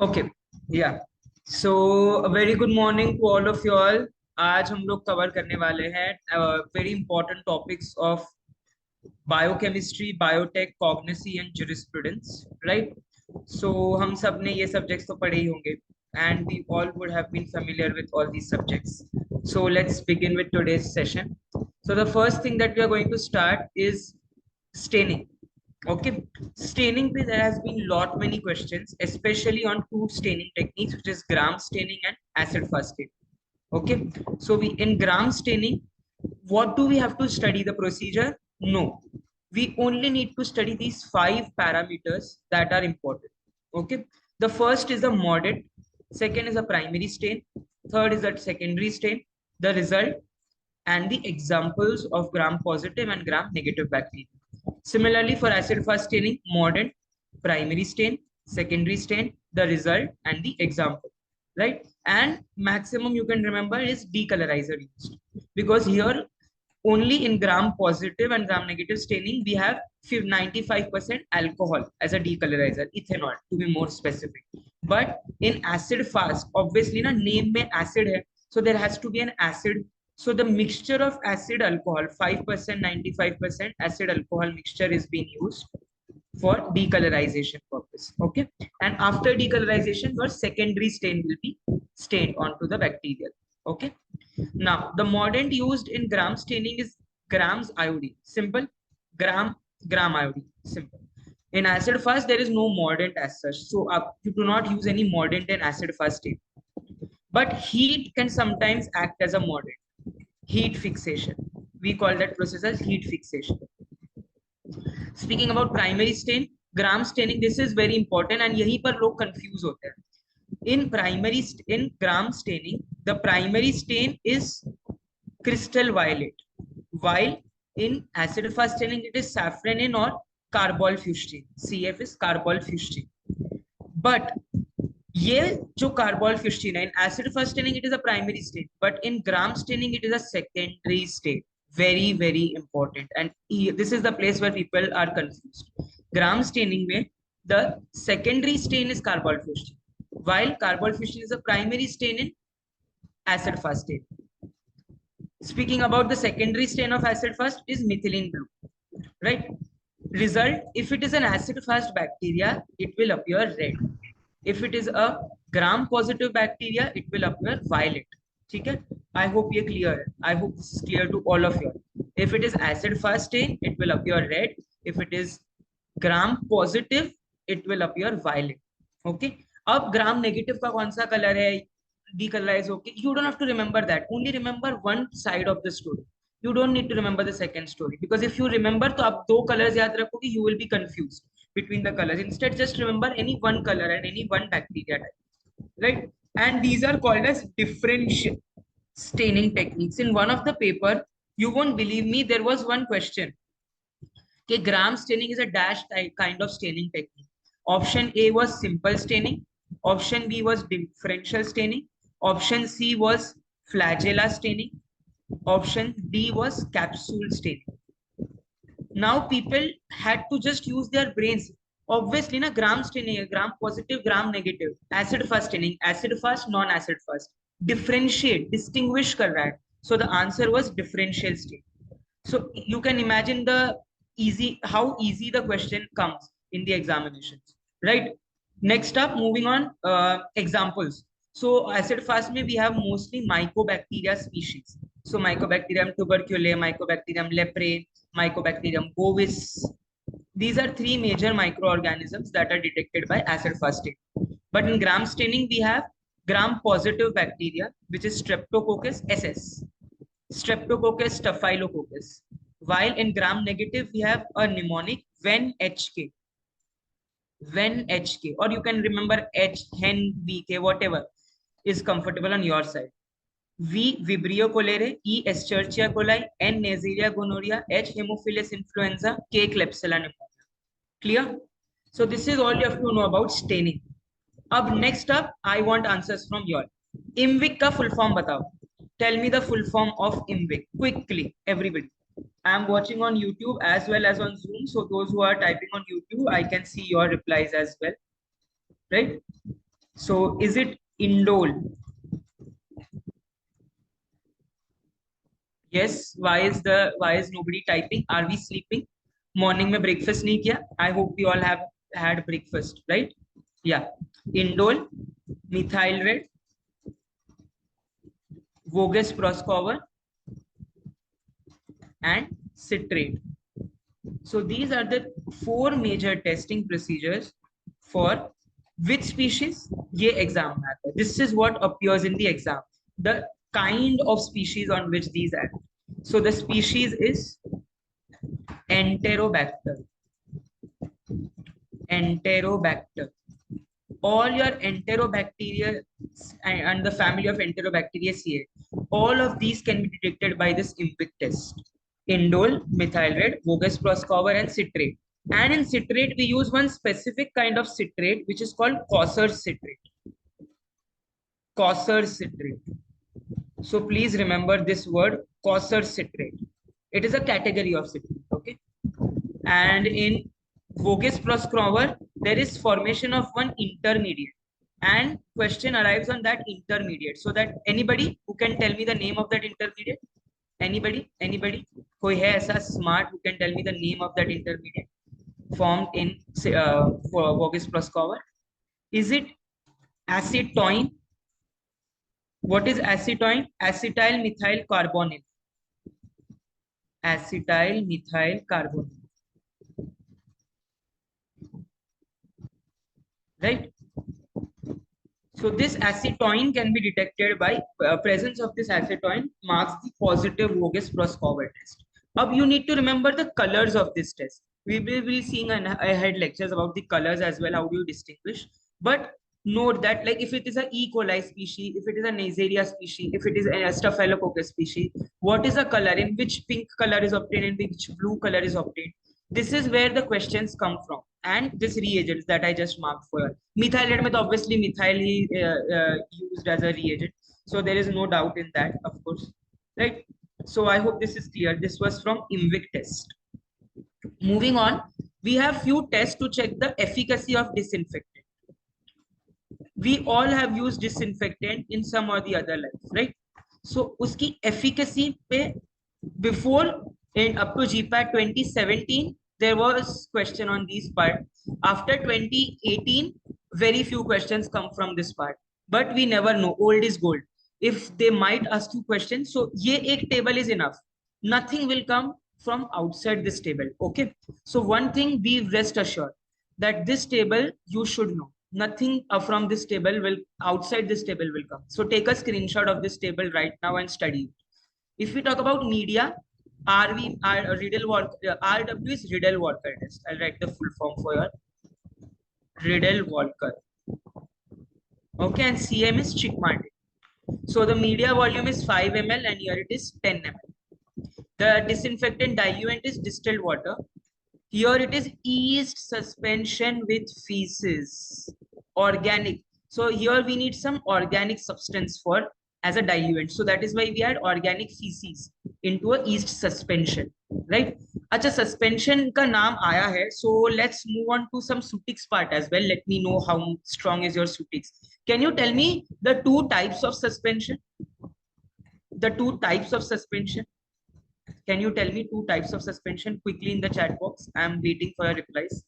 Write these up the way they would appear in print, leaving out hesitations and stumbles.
Okay yeah so very good morning to all of you all. आज हम लोग cover करने वाले हैं very important topics of biochemistry, biotech, cognosy and jurisprudence, right? So हम सब ने ये सब्जेक्ट्स तो पढ़े ही होंगे and we all would have been familiar with all these subjects. So let's begin with today's session. So the first thing that we are going to start is staining. Okay, staining, there has been lot many questions, especially on two staining techniques, which is gram staining and acid fast staining. Okay, so we in gram staining, what do we have to study the procedure? No, we only need to study these 5 parameters that are important. Okay, the first is the mordant, second is a primary stain, third is a secondary stain, the result, and the examples of gram positive and gram negative bacteria. Similarly, for acid fast staining, mordant, primary stain, secondary stain, the result, and the example, right? And maximum you can remember is decolorizer used, because here only in gram positive and gram negative staining we have 95% alcohol as a decolorizer, ethanol to be more specific. But in acid fast, obviously na name mein acid hai, so there has to be an acid. So the mixture of acid alcohol, 5%, 95% acid alcohol mixture is being used for decolorization purpose. Okay, and after decolorization, your secondary stain will be stained onto the bacterial. Okay, now the mordant used in gram staining is grams iodine. Simple, gram iodine. Simple. In acid fast, there is no mordant as such, so you do not use any mordant in acid fast stain. But heat can sometimes act as a mordant. Heat fixation. We call that process as heat fixation. Speaking about primary stain, gram staining, this is very important and यहीं पर लोग confuse होते हैं. In gram staining, the primary stain is crystal violet, while in acid fast staining it is safranin or carbol fuchsin. CF is carbol fuchsin. But ये जो carbol फिस्टीन है, in acid fast staining it is a primary stain, but in gram staining it is a secondary stain. Very important, and this is the place where people are confused. Gram staining में the secondary stain is carbol fistin, while carbol fistin is a primary stain in acid fast stain. Speaking about the secondary stain of acid fast is methylene blue, right? Result, if it is an acid fast bacteria, it will appear red. If it is a gram positive bacteria, it will appear violet. ठीक है? I hope ये clear है. I hope this is clear to all of you. If it is acid fast stain, it will appear red. If it is gram positive, it will appear violet. Okay? अब gram negative का कौन सा color है? Decolorize होके. You don't have to remember that. Only remember one side of the story. You don't need to remember the second story, because if you remember, तो आप दो colors याद रखोगे, you will be confused between the colors. Instead, just remember any one color and any one bacteria type, right? And these are called as differential staining techniques. In one of the paper, you won't believe me, there was one question, okay, gram staining is a dash type kind of staining technique. Option A was simple staining, option B was differential staining, option C was flagella staining, option D was capsule staining. Now people had to just use their brains. Obviously, na gram staining, gram positive, gram negative, acid fast staining, acid fast, non-acid fast. Differentiate, distinguish kar raha hai. So the answer was differential stain. So you can imagine how easy the question comes in the examinations, right? Next up, moving on, examples. So acid fast mein we have mostly mycobacteria species. So Mycobacterium tuberculosis, Mycobacterium leprae, Mycobacterium bovis. These are 3 major microorganisms that are detected by acid fast staining. But in gram staining, we have gram positive bacteria, which is Streptococcus SS, Streptococcus staphylococcus. While in gram negative, we have a mnemonic Ven HK, or you can remember H, Hen, VK, whatever is comfortable on your side. V. Vibrio cholerae, E. Escherichia coli, N. Neisseria gonorrhea, H. Haemophilus influenza, K. Klebsiella pneumoniae. Clear? So this is all you have to know about staining. Up next up, I want answers from you all. IMVIC का full form बताओ. Tell me the full form of IMVIC quickly, everybody. I'm watching on YouTube as well as on Zoom. So those who are typing on YouTube, I can see your replies as well, right? So is it indole? Yes. Why is nobody typing? Are we sleeping? Morning में breakfast नहीं किया? I hope we all have had breakfast, right? Yeah. Indole, methyl red, Voges Proskauer, and citrate. So these are the four major testing procedures for which species? ये exam में आता है. This is what appears in the exam. The kind of species on which these act. So the species is Enterobacter. Enterobacter. All your enterobacteria and the family of Enterobacteriaceae, all of these can be detected by this IMPIC test. Indole, methyl red, Voges Proskauer, and citrate. And in citrate, we use one specific kind of citrate, which is called Cossar's citrate. Cossar's citrate. So please remember this word, Cossar's citrate. It is a category of citrate, okay? And in Voges Proskauer, there is formation of one intermediate. And question arrives on that intermediate. So that anybody who can tell me the name of that intermediate? Anybody? कोई है ऐसा smart who can tell me the name of that intermediate formed in Voges Proskauer? Is it acetoin? What is acetoin? Acetyl methyl carbonyl. Acetyl methyl carbonyl. Right? So this acetoin can be detected by presence of this acetoin marks the positive Voges Proskauer test. Now you need to remember the colors of this test. We will be seeing ahead lectures about the colors as well. How do you distinguish? But note that like if it is a E. coli species, if it is a Neisseria species, if it is a Staphylococcus species, what is the color? In which pink color is obtained? In which blue color is obtained? This is where the questions come from. And this reagents that I just marked for you. Methyl red, obviously methyl used as a reagent. So there is no doubt in that, of course. Right? So I hope this is clear. This was from IMVIC test. Moving on, we have few tests to check the efficacy of disinfectant. We all have used disinfectant in some or the other life, right? So uski efficacy pe before in up to GPAT 2017, there was question on these part. After 2018, very few questions come from this part. But we never know. Old is gold. If they might ask you questions, so ye ek table is enough. Nothing will come from outside this table. Okay. So one thing be rest assured that this table you should know. Nothing from this table will outside this table will come. So take a screenshot of this table right now and study. If we talk about media, RW is Riddle Walker test. I'll write the full form for you. Riddle Walker. Okay, and CM is Chick Martin. So the media volume is 5 ml and here it is 10 ml. The disinfectant diluent is distilled water. Here it is yeast suspension with feces. Organic. So here we need some organic substance for as a diluent. So that is why we add organic feces into a yeast suspension. Right? Acha, suspension ka naam aaya hai. So let's move on to some Sutix part as well. Let me know how strong is your Sutix. Can you tell me the two types of suspension? The two types of suspension. Can you tell me two types of suspension quickly in the chat box? I'm waiting for your replies.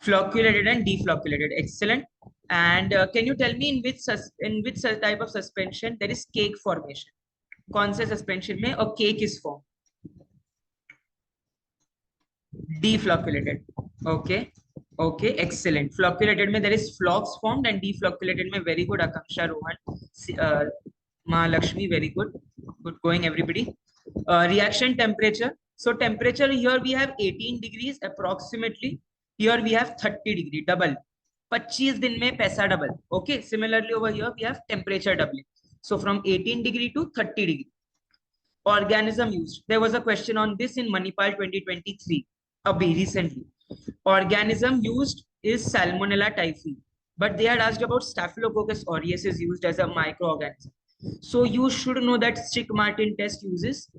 Flocculated and deflocculated. Excellent. And can you tell me in which type of suspension there is cake formation? कौन से suspension में a cake is formed? Deflocculated. Okay. Okay. Excellent. Flocculated में there is flocks formed and deflocculated में very good. Akanksha, Rohan, Mahalakshmi, very good. Good going, everybody. Reaction temperature. So temperature here we have 18 degrees approximately. Here we have 30 degree, double. 25 दिन में पैसा double. Okay. Similarly over here we have temperature doubling. So from 18 degree to 30 degree. Organism used. There was a question on this in Manipal 2023. Recently. Organism used is Salmonella typhi. But they had asked about Staphylococcus aureus is used as a microorganism. So you should know that Stick-Martin test uses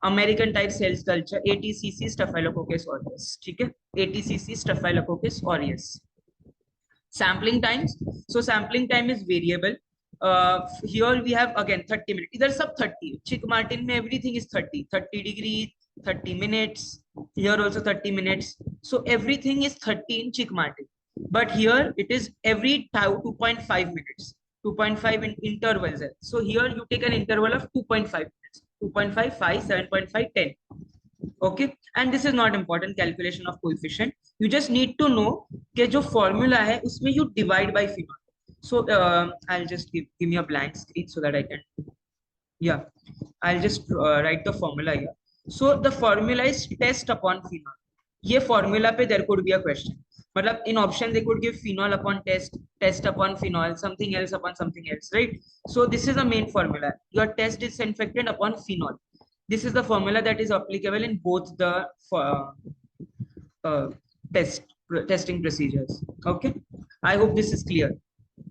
American type cells culture, ATCC Staphylococcus aureus. ठीक है, ATCC Staphylococcus aureus. Sampling times. So sampling time is variable. Here we have again 30 minutes. Either sub 30. Chick Martin mein everything is 30. 30 degree, 30 minutes. Here also 30 minutes. So everything is 30 in Chick Martin. But here it is every 2.5 minutes. 2.5 in intervals. So here you take an interval of 2.5 minutes. 2.5, 5, 7.5, 10. Okay, and this is not important calculation of coefficient. You just need to know कि जो formula है उसमें you divide by phenol. So I'll just give me a blank screen so that I can, yeah, I'll just write the formula here. So the formula is test upon phenol. ये formula पे there could be a question. मतलब in option they could give phenol upon test, test upon phenol, something else upon something else, right? So this is the main formula. Your test disinfectant upon phenol. This is the formula that is applicable in both the uh, testing procedures. Okay, I hope this is clear.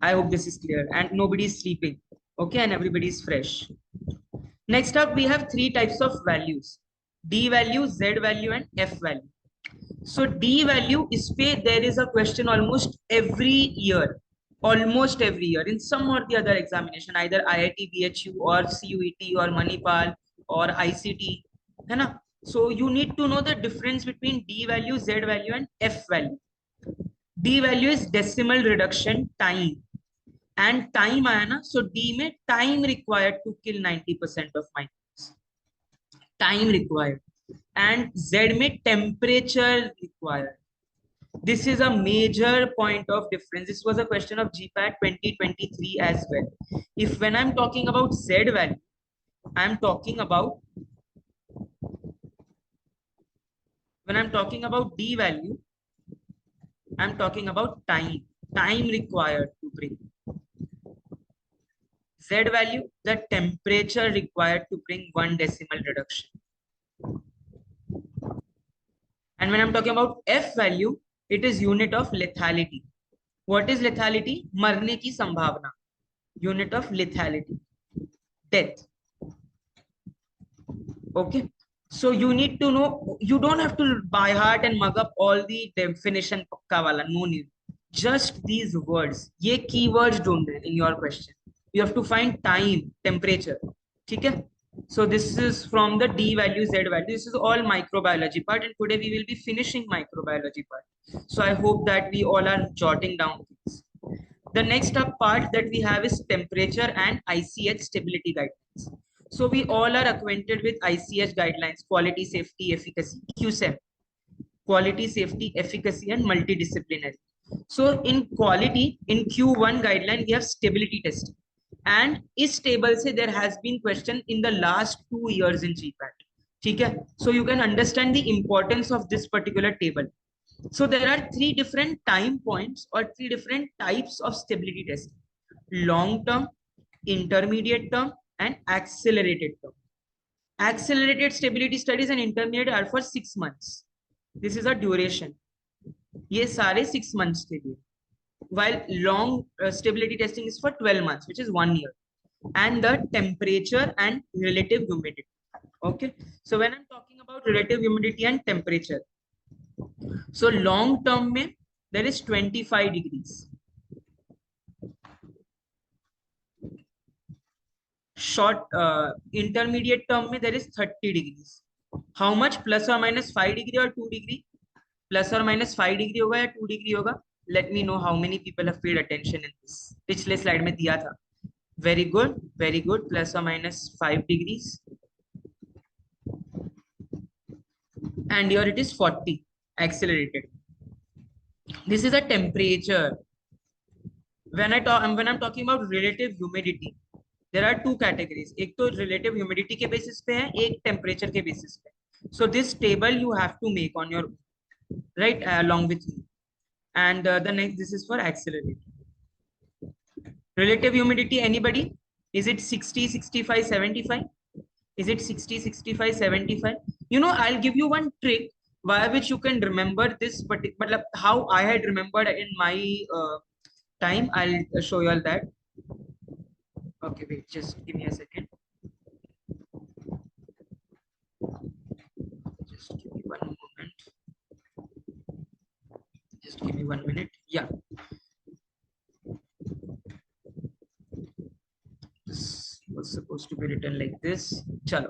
I hope this is clear and nobody is sleeping. Okay, and everybody is fresh. Next up, we have three types of values: D value, Z value, and F value. So D value is पे there is a question almost every year. Almost every year in some or the other examination, either IIT, BHU or CUET or Manipal or ICT, है ना? So you need to know the difference between D value, Z value, and F value. D value is decimal reduction time, and time आया ना, so D में time required to kill 90% of microbes. Time required, and Z में temperature required. This is a major point of difference. This was a question of GPAT 2023 as well. If when I'm talking about Z value, I'm talking about, when I'm talking about D value, I'm talking about time required to bring. Z value, the temperature required to bring 1 decimal reduction. And when I'm talking about F value, it is unit of lethality. What is lethality? मरने की संभावना. Unit of lethality. Death. Okay. So you need to know, you don't have to by heart and mug up all the definition pakka wala, no need. Just these words. ये keywords don't in your question. You have to find time, temperature. ठीक है? So this is from the D value, Z value. This is all microbiology part, and today we will be finishing microbiology part. So I hope that we all are jotting down things. The next up part that we have is temperature and ICH stability guidelines. So we all are acquainted with ICH guidelines: quality, safety, efficacy, QSEM, quality, safety, efficacy, and multidisciplinary. So in quality, in Q1 guideline, we have stability testing. And इस table से there has been question in the last 2 years in GPAT. ठीक है? So you can understand the importance of this particular table. So there are 3 different time points or 3 different types of stability testing: long term, intermediate term, and accelerated term. Accelerated stability studies and intermediate are for 6 months. This is a duration. ये सारे 6 months के लिए. While long stability testing is for 12 months, which is 1 year, and the temperature and relative humidity. Okay, so when I'm talking about relative humidity and temperature, so long term mein there is 25 degrees, short intermediate term mein there is 30 degrees. How much? Plus or minus 5 degree or 2 degree? Plus or minus 5 degree होगा या 2 degree होगा? Let me know how many people have paid attention in this. पिछले slide में दिया था. Very good, very good. Plus or minus 5 degrees. And here it is 40, accelerated. This is a temperature. When I'm talking about relative humidity, there are 2 categories. एक तो relative humidity के basis पे है, एक temperature के basis पे. So this table you have to make on your own, right, along with me. And the next, this is for accelerated. Relative humidity, anybody? Is it 60, 65, 75? Is it 60, 65, 75? You know, I'll give you one trick by which you can remember this particular, how I had remembered in my time. I'll show you all that. Okay, wait, just give me a second. Just give me one moment. Just give me 1 minute. Yeah, this was supposed to be written like this. Chalo.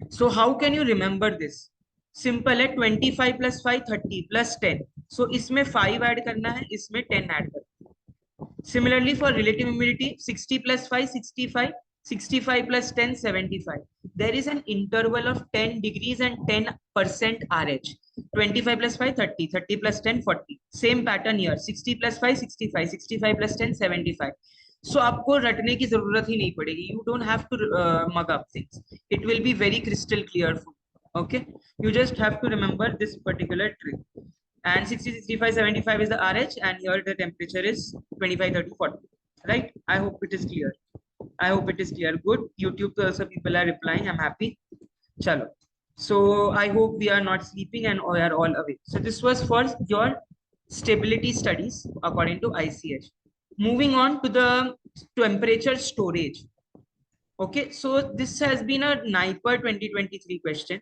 So how can you remember this? Simple है 25 plus 5 30 plus 10. So इसमें 5 add करना है, इसमें 10 add करना है. Similarly, for relative humidity, 60 plus 5, 65, 65 plus 10, 75. There is an interval of 10 degrees and 10% RH. 25 plus 5, 30, 30 plus 10, 40. Same pattern here, 60 plus 5, 65, 65 plus 10, 75. So आपको रटने की जरूरत ही नहीं पड़ेगी. You don't have to mug up things. It will be very crystal clear for you. Okay, you just have to remember this particular trick. And 60, 65, 75 is the RH, and here the temperature is 25, 30, 40. Right? I hope it is clear. I hope it is clear. Good. YouTube also people are replying. I'm happy. Chalo. So I hope we are not sleeping and we are all awake. So this was for your stability studies according to ICH. Moving on to the temperature storage. Okay, so this has been a NIPER 2023 question.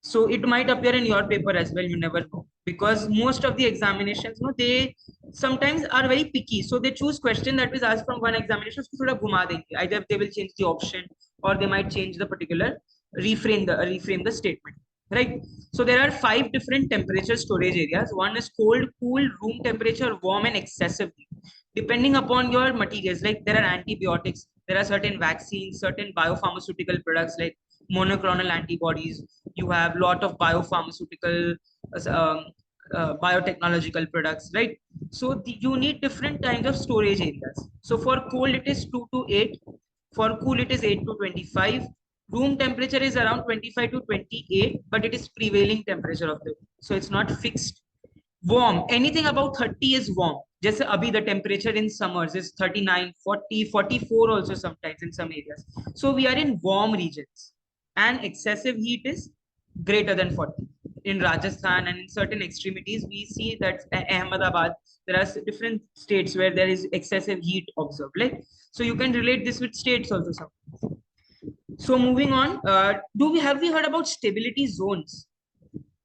So it might appear in your paper as well, you never know, because most of the examinations, no, they sometimes are very picky, so they choose question that is asked from one examination, so thoda घुमा देंगे. Either they will change the option or they might change the particular reframe the statement, right? So there are 5 different temperature storage areas. One is cold, cool, room temperature, warm, and excessive heat. Depending upon your materials, like there are antibiotics, there are certain vaccines, certain biopharmaceutical products like monoclonal antibodies. You have lot of biopharmaceutical, um, biotechnological products, right? So you need different kinds of storage areas. So for cold, it is 2 to 8. For cool, it is 8 to 25. Room temperature is around 25 to 28, but it is prevailing temperature of the room. So it's not fixed. Warm, anything above 30 is warm. Just abhi the temperature in summers is 39, 40, 44 also sometimes in some areas. So we are in warm regions, and excessive heat is greater than 40. In Rajasthan and in certain extremities, we see that Ahmedabad, there are different states where there is excessive heat observed. Like, so you can relate this with states also sometimes. So moving on, have we heard about stability zones?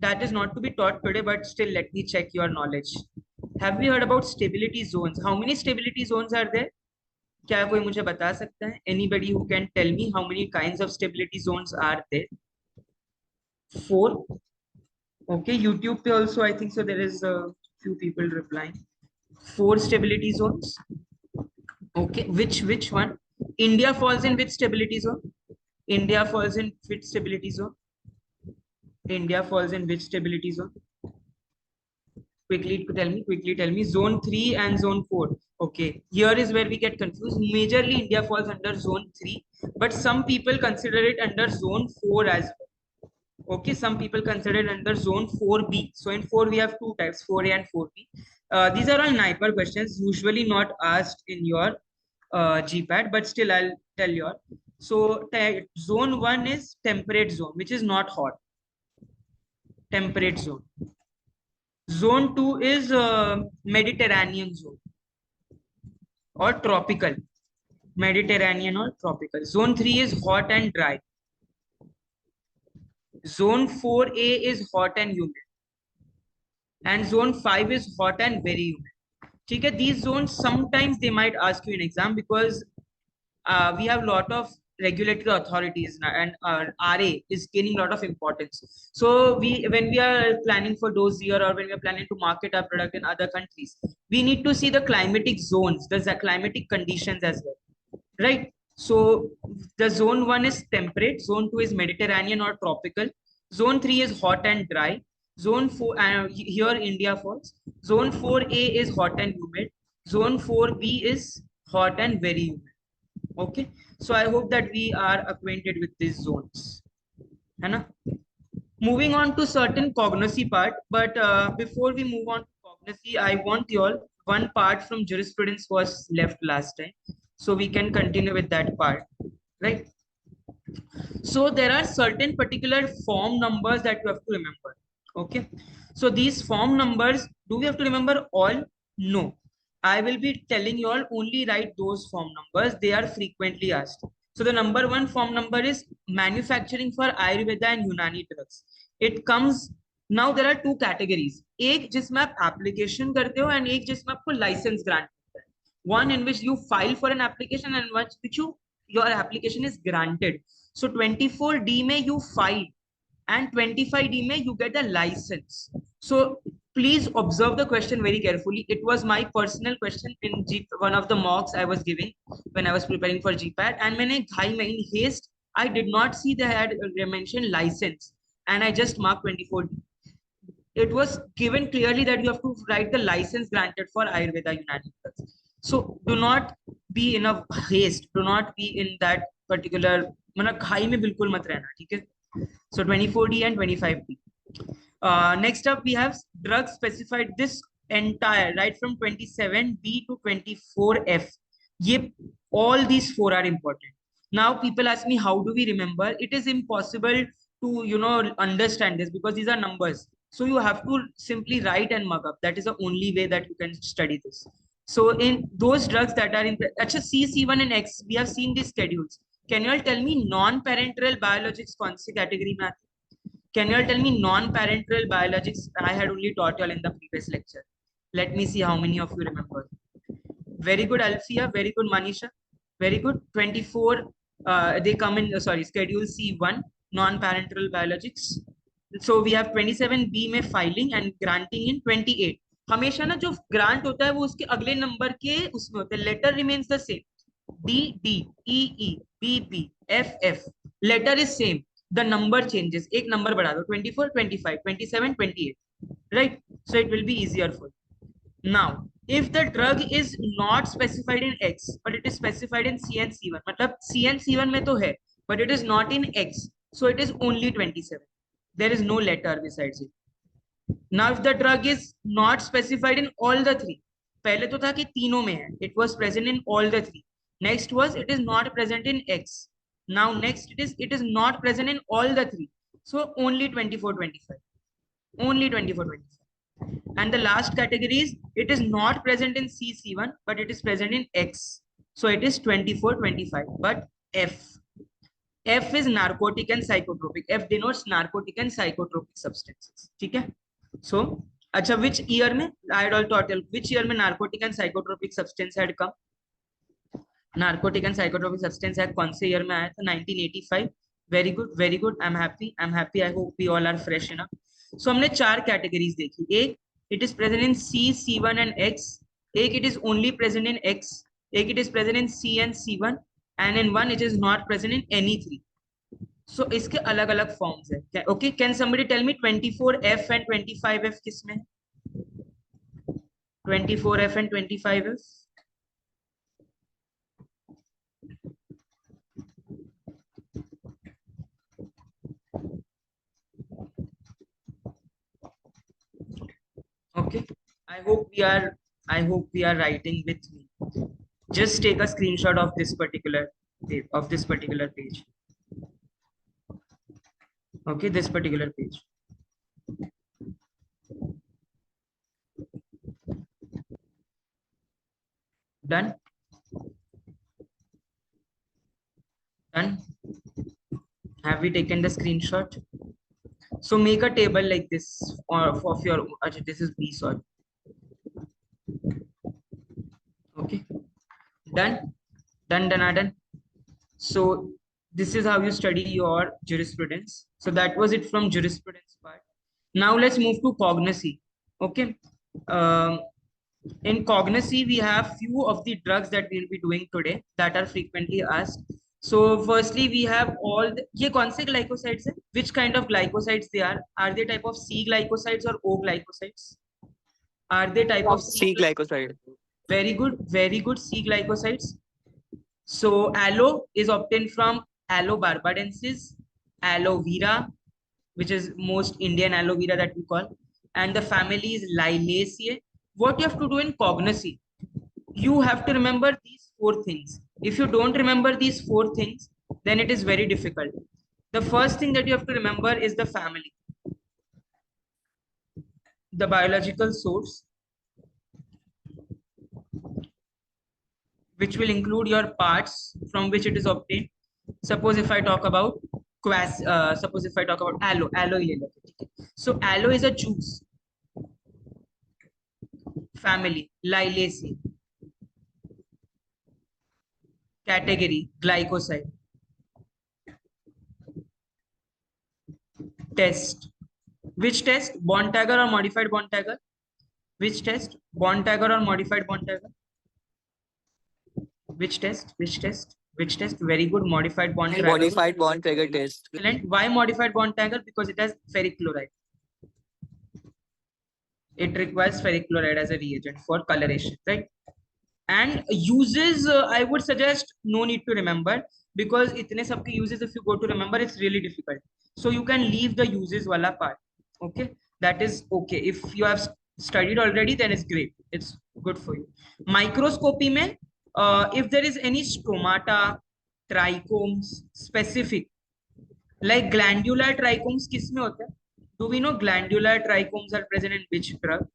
That is not to be taught today, but still let me check your knowledge. Have we heard about stability zones? How many stability zones are there? क्या कोई मुझे बता सकता है? Anybody who can tell me how many kinds of stability zones are there? 4. Okay, YouTube pe also I think so there is a few people replying. 4 stability zones. Okay, which one? India falls in which stability zone? India falls in which stability zone? India falls in which stability zone? Quickly tell me. Zone 3 and zone 4. Okay, here is where we get confused. Majorly India falls under zone 3, but some people consider it under zone 4 as well. Okay, some people consider it under zone 4B. So in 4 we have two types, 4A and 4B. These are all NIPER questions, usually not asked in your GPAT, but still I'll tell you all. So zone 1 is temperate zone, which is not hot. Temperate zone. Zone 2 is Mediterranean zone or tropical. Mediterranean or tropical. Zone 3 is hot and dry. Zone 4A is hot and humid. And zone 5 is hot and very humid. Okay, these zones sometimes they might ask you in exam because we have a lot of regulatory authorities now, and our RA is gaining a lot of importance. So when we are planning for dossier or when we are planning to market our product in other countries, we need to see the climatic zones, the climatic conditions as well, right? So the zone 1 is temperate, zone 2 is Mediterranean or tropical, zone 3 is hot and dry, zone 4 here India falls, zone 4A is hot and humid, zone 4B is hot and very humid. Okay, so I hope that we are acquainted with these zones. है ना? Moving on to certain cognosy part, but before we move on to cognosy, I want you all one part from jurisprudence was left last time, so we can continue with that part, right? So there are certain particular form numbers that you have to remember. Okay, so these form numbers, do we have to remember all? No. I will be telling you all only write those form numbers. They are frequently asked. So the number one form number is manufacturing for Ayurveda and Unani drugs. It comes now. There are two categories. एक जिसमें आप application करते हो and एक जिसमें आपको license grant होता है. One in which you file for an application and one which your application is granted. So 24D में you file and 25D में you get a license. So please observe the question very carefully. It was my personal question in one of the mocks I was giving when I was preparing for GPAT, and मैंने घाई में in haste I did not see they had mentioned license, and I just marked 24D. It was given clearly that you have to write the license granted for Ayurveda Unani drugs. So do not be in a haste. Do not be in that particular. मतलब घाई में बिल्कुल मत रहना, ठीक है? So 24D and 25D. Next up, we have drugs specified this entire, right from 27B to 24F. All these four are important. Now, people ask me, how do we remember? It is impossible to, understand this because these are numbers. So you have to simply write and mug up. That is the only way that you can study this. So in those drugs that are in, actually C, C1 and X, we have seen these schedules. Can you all tell me non-parenteral biologics कौन सी category में आती है? Can you all tell me non-parenteral biologics? I had only taught you all in the previous lecture. Let me see how many of you remember. Very good, Alfia. Very good, Manisha. Very good. 24. They come in, sorry, schedule C1, non-parenteral biologics. So we have 27B में filing and granting in 28. हमेशा ना जो grant होता है वो उसके अगले number के उसमें होता है. Letter remains the same. D, D, E, E, B, B, F, F. Letter is same. The number changes. एक number बढ़ा दो. 24, 25, 27, 28. Right? So it will be easier for you. Now, if the drug is not specified in X, but it is specified in C and C1, मतलब C and C1 में तो है, but it is not in X, so it is only 27. There is no letter besides it. Now, if the drug is not specified in all the three, पहले तो था कि तीनों में है, it was present in all the three. Next was it is not present in X. Now next it is not present in all the three. So only 24, 25. Only 24, 25. And the last category is it is not present in C, C1, but it is present in X. So it is 24, 25. But F. F is narcotic and psychotropic. F denotes narcotic and psychotropic substances. ठीक है? So, अच्छा, which year में? I had all taught you. Which year में narcotic and psychotropic substance had come? Narcotic and psychotropic substance act कौन से year में आया था? 1985. Very good, very good. I'm happy. I hope we all are fresh enough. So हमने चार categories देखी. एक, it is present in C, C1 and X. एक, it is only present in X. एक, it is present in C and C1. And in one, it is not present in any three. So इसके अलग अलग forms है. Okay, can somebody tell me 24F and 25F किसमें है? 24F and 25F. Okay, I hope we are writing with me. Just take a screenshot of this particular page. Okay, this particular page. Done. Done. Have we taken the screenshot? So make a table like this of your. This is B, sorry. Okay. Done. Done. So this is how you study your jurisprudence. So that was it from jurisprudence part. Now let's move to cognosy. Okay. In cognosy, we have few of the drugs that we'll be doing today that are frequently asked. So firstly, we have all the, ये कौन से glycosides हैं? Which kind of glycosides they are? Are they type of C glycosides or O glycosides? Are they type of C glycoside? Very good, C glycosides. So aloe is obtained from Aloe barbadensis, aloe vera, which is most Indian aloe vera that we call, and the family is Liliaceae. What you have to do in cognosy, you have to remember these four things. If you don't remember these four things, then it is very difficult. The first thing that you have to remember is the family, the biological source, which will include your parts from which it is obtained. Suppose if I talk about suppose if I talk about aloe ही ले लेते हैं, ठीक है? So aloe is a juice family, Liliaceae, category, glycoside. Test. Which test? Bond tagger or modified bond tagger? Which test? Bond tagger or modified bond tagger? Which test? Which test? Which test? Very good. Modified bond tagger. Modified bond trigger test. Excellent. Why modified bond tagger? Because it has ferric chloride. It requires ferric chloride as a reagent for coloration, right? And uses, I would suggest no need to remember, because itne sabke uses, if you go to remember, it's really difficult. So you can leave the uses wala part. Okay, that is okay. If you have studied already, then it's great. It's good for you. Microscopy mein, if there is any stomata, trichomes, specific, like glandular trichomes, किस में होता है? Do we know glandular trichomes are present in which drug?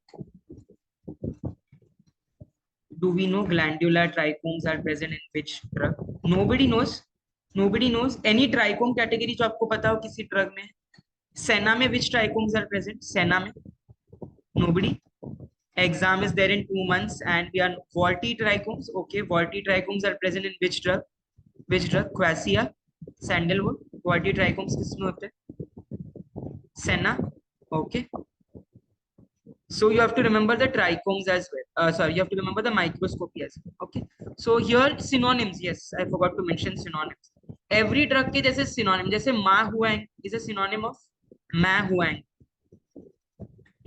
Do we know glandular trichomes are present in which drug? Nobody knows. Nobody knows. Any trichome category जो आपको पता हो किसी drug में? Senna में which trichomes are present? Senna में? Nobody. Exam is there in 2 months and we are Volti trichomes. Okay, Volti trichomes are present in which drug? Which drug? Quassia, sandalwood. Volti trichomes किसमें होते हैं? Senna. Okay. So you have to remember the trichomes as well. Sorry, you have to remember the microscopy as well. Okay. So here synonyms. Yes, I forgot to mention synonyms. Every drug के जैसे synonym, जैसे mahuang is a synonym of mahuang.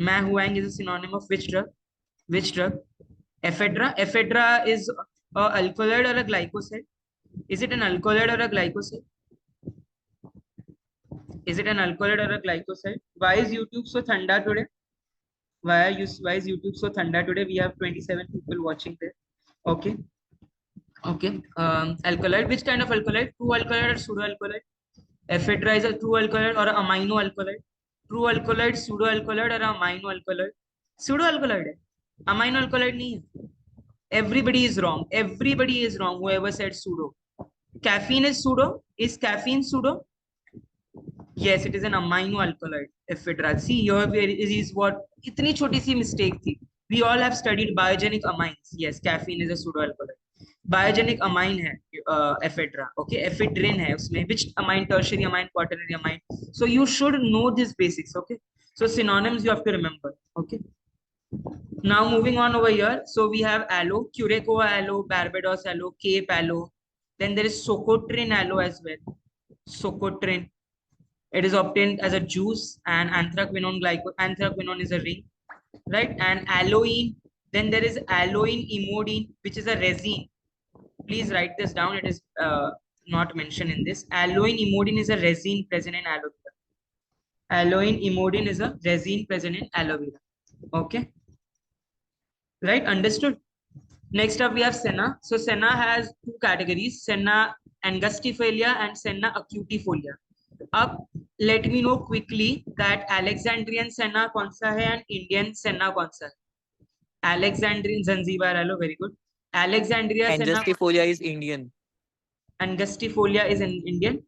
Mahuang is a synonym of which drug? Which drug? Ephedra. Ephedra is a alkaloid or a glycoside? Is it an alkaloid or a glycoside? Is it an alkaloid or a glycoside? Why is YouTube so thanda today? Why is YouTube so thanda today? We have 27 people watching there. Okay. Okay. Alkaloid. Which kind of alkaloid? True alkaloid or pseudo alkaloid? Ephedra is a true alkaloid or an amino alkaloid? True alkaloid, pseudo alkaloid or amino alkaloid? Pseudo alkaloid है. Amino alkaloid नहीं है. Everybody is wrong. Everybody is wrong. Whoever said pseudo. Caffeine is pseudo. Is caffeine pseudo? Yes, it is an amino alkaloid. Ephedra. See, here is what इतनी छोटी सी mistake थी. We all have studied biogenic amines. Yes, caffeine is a pseudo alkaloid. Biogenic amine है ephedra. Okay, ephedrine है उसमें. Which amine? Tertiary amine, quaternary amine. So you should know these basics. Okay. So synonyms you have to remember. Okay. Now moving on over here. So we have aloe, Curacoa aloe, Barbados aloe, Cape aloe. Then there is Socotrine aloe as well. Socotrine. It is obtained as a juice, and anthraquinone is a ring, right? And aloine. Then there is aloine imodine, which is a resin. Please write this down. It is not mentioned in this. Aloine imodine is a resin present in aloe vera. Aloine imodine is a resin present in aloe vera. Okay. Right, understood. Next up we have Senna. So Senna has two categories, Senna angustifolia and Senna acutifolia. Up, let me know quickly that Alexandrian Senna कौन सा है and Indian Senna कौन सा है? Alexandrian Zanzibar aloe, very good. Alexandria Senna. Angustifolia is Indian. Angustifolia is in Indian.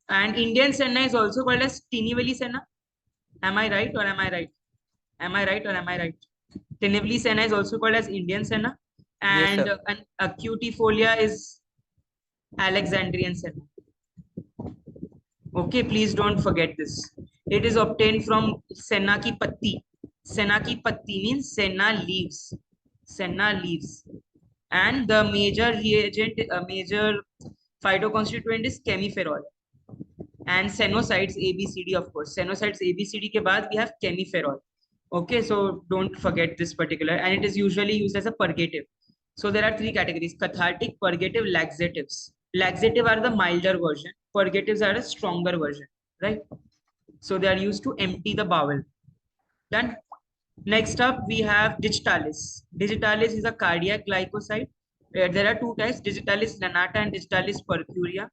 And Indian Senna is also called as Tinivali Senna. Am I right or am I right? Am I right or am I right? Tinivali Senna is also called as Indian Senna. And Yes, an acutifolia is Alexandrian Senna. Okay, please don't forget this. It is obtained from Senna ki patti. Senna ki patti means Senna leaves. Senna leaves. And the major reagent, major phytoconstituent is chemiferol. And senosides ABCD, of course. Senosides ABCD ke baad we have chemiferol. Okay, so don't forget this particular, and it is usually used as a purgative. So there are three categories: cathartic, purgative, laxatives. Laxative are the milder version. Purgatives are a stronger version, right? So they are used to empty the bowel. Done. Next up, we have digitalis. Digitalis is a cardiac glycoside. There are two types: digitalis lanata and digitalis purpurea.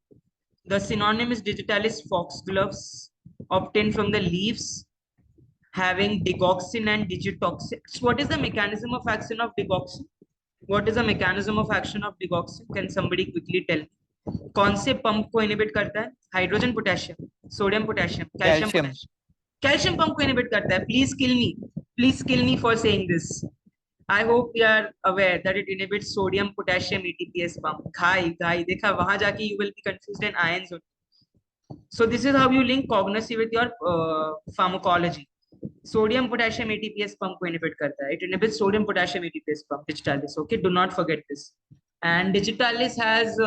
The synonym is digitalis foxgloves, obtained from the leaves, having digoxin and digitoxin. So what is the mechanism of action of digoxin? What is the mechanism of action of digoxin? Can somebody quickly tell me? कौन से pump को inhibit करता है? Hydrogen potassium, sodium potassium, calcium Calcium. Potassium? Calcium pump को inhibit करता है. Please kill me for saying this. I hope you are aware that it inhibits sodium potassium ATPase pump. Ghai देखा वहां जाके you will be confused in ions only. So this is how you link cognosy with your pharmacology. Sodium potassium ATPase pump को inhibit करता है. It inhibits sodium potassium ATPase pump. Digitalis. Okay, do not forget this. And digitalis has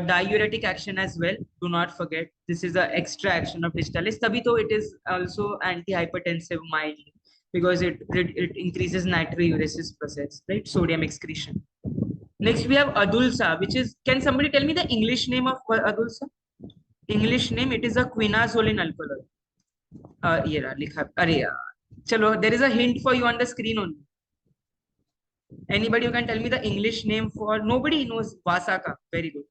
diuretic action as well. Do not forget. This is the extra action of digitalis. तभी तो it is also antihypertensive mildly because it increases natriuresis process, right? Sodium excretion. Next we have adulsa, which is, can somebody tell me the English name of adulsa? English name, it is a quinazolin alkaloid. ये रहा लिखा. अरे यार, चलो, there is a hint for you on the screen only. Anybody who can tell me the English name for? Nobody knows. Vasaka. Very good.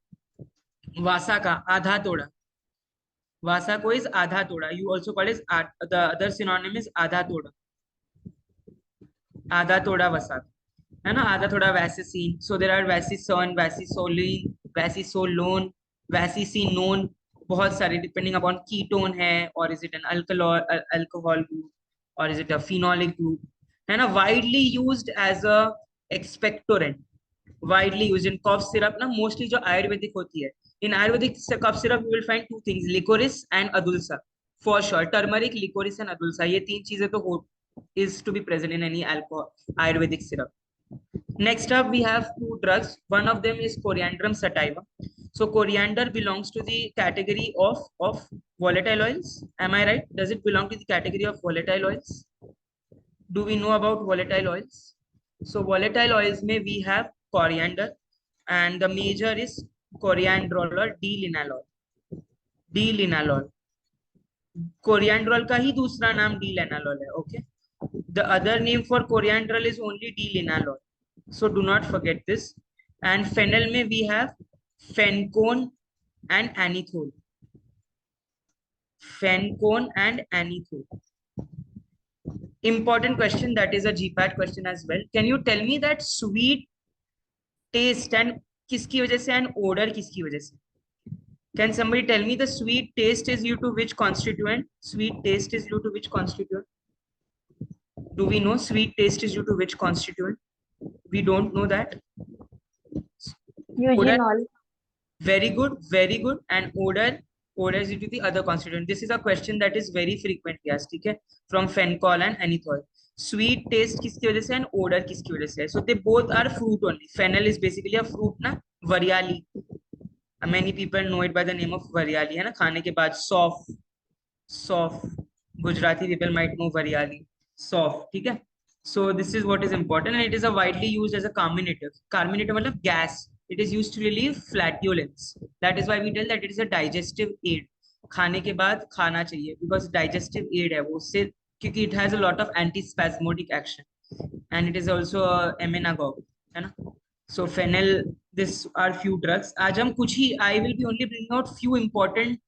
Vasaka, आधा तोड़ा. Vasako is आधा तोड़ा. You also call it the other synonym is आधा तोड़ा. आधा तोड़ा Vasaka. है ना? आधा थोड़ा वैसिसिन. So there are vasison, vasisolin, vasisolone, vasicinone. बहुत सारे depending upon ketone है, or is it an alcohol group, or is it a phenolic group, है ना? Widely used as a expectorant, widely used in cough syrup ना, mostly जो आयुर्वेदिक होती है. In Ayurvedic cough syrup you will find two things, licorice and adulsa for sure. Turmeric, licorice and adulsa, ये तीन चीजें तो is to be present in any alcohol Ayurvedic syrup. Next up, we have two drugs. One of them is coriandrum sativa. So coriander belongs to the category of volatile oils. Am I right? Does it belong to the category of volatile oils? Do we know about volatile oils? So volatile oils may we have coriander, and the major is coriandrol or D-linalol. D-linalol. Coriandrol का ही दूसरा नाम D-linalol है. Okay. The other name for coriandrol is only D-linalol. So do not forget this. And phenyl में we have fencone and anethole. Fencone and anethole. Important question, that is a GPAT question as well. Can you tell me that sweet taste and किसकी वजह से and odor किसकी वजह से? Can somebody tell me the sweet taste is due to which constituent? Sweet taste is due to which constituent? Do we know sweet taste is due to which constituent? We don't know that. Eugenol. Very good, very good. And odor is due to the other constituent. This is a question that is very frequently asked, okay? From fencol and anethole. Sweet taste किसकी वजह से and odor किसकी वजह से? So they both are fruit only. Fennel is basically a fruit ना, variali. Many people know it by the name of variali, है ना? खाने के बाद सौफ. Gujarati people might know variali. Sौफ, ठीक है? So this is what is important, and it is a widely used as a carminative. Carminative मतलब gas. It is used to relieve flatulence. That is why we tell that it is a digestive aid. खाने के बाद खाना चाहिए because digestive aid है वो, उससे क्योंकि it has a lot of antispasmodic action, and it is also a emmenagogue, है ना? So phenyl, this are few drugs. आज हम कुछ ही, I will be only bringing out few important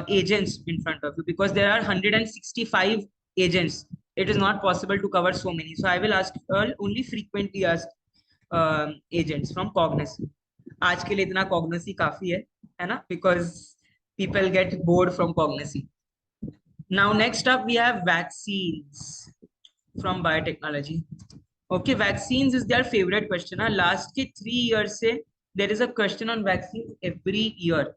agents in front of you because there are 165 agents. It is not possible to cover so many. So I will ask only frequently asked agents from cognosy. आज के लिए इतना cognosy काफी है ना? Because people get bored from cognosy. Now next up we have vaccines from biotechnology. Okay, vaccines is their favorite question. Last के 3 years से there is a question on vaccines every year.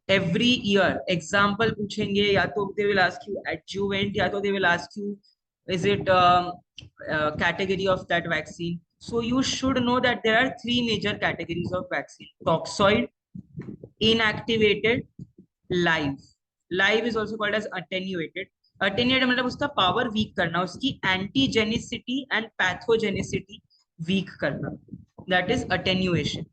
Every year example पूछेंगे, या तो they will ask you adjuvant, या तो they will ask you is it category of that vaccine. So you should know that there are 3 major categories of vaccine: toxoid, inactivated, live. Live is also called as attenuated. Attenuated मतलब उसका power weak करना, उसकी antigenicity and pathogenicity weak करना. That is attenuation.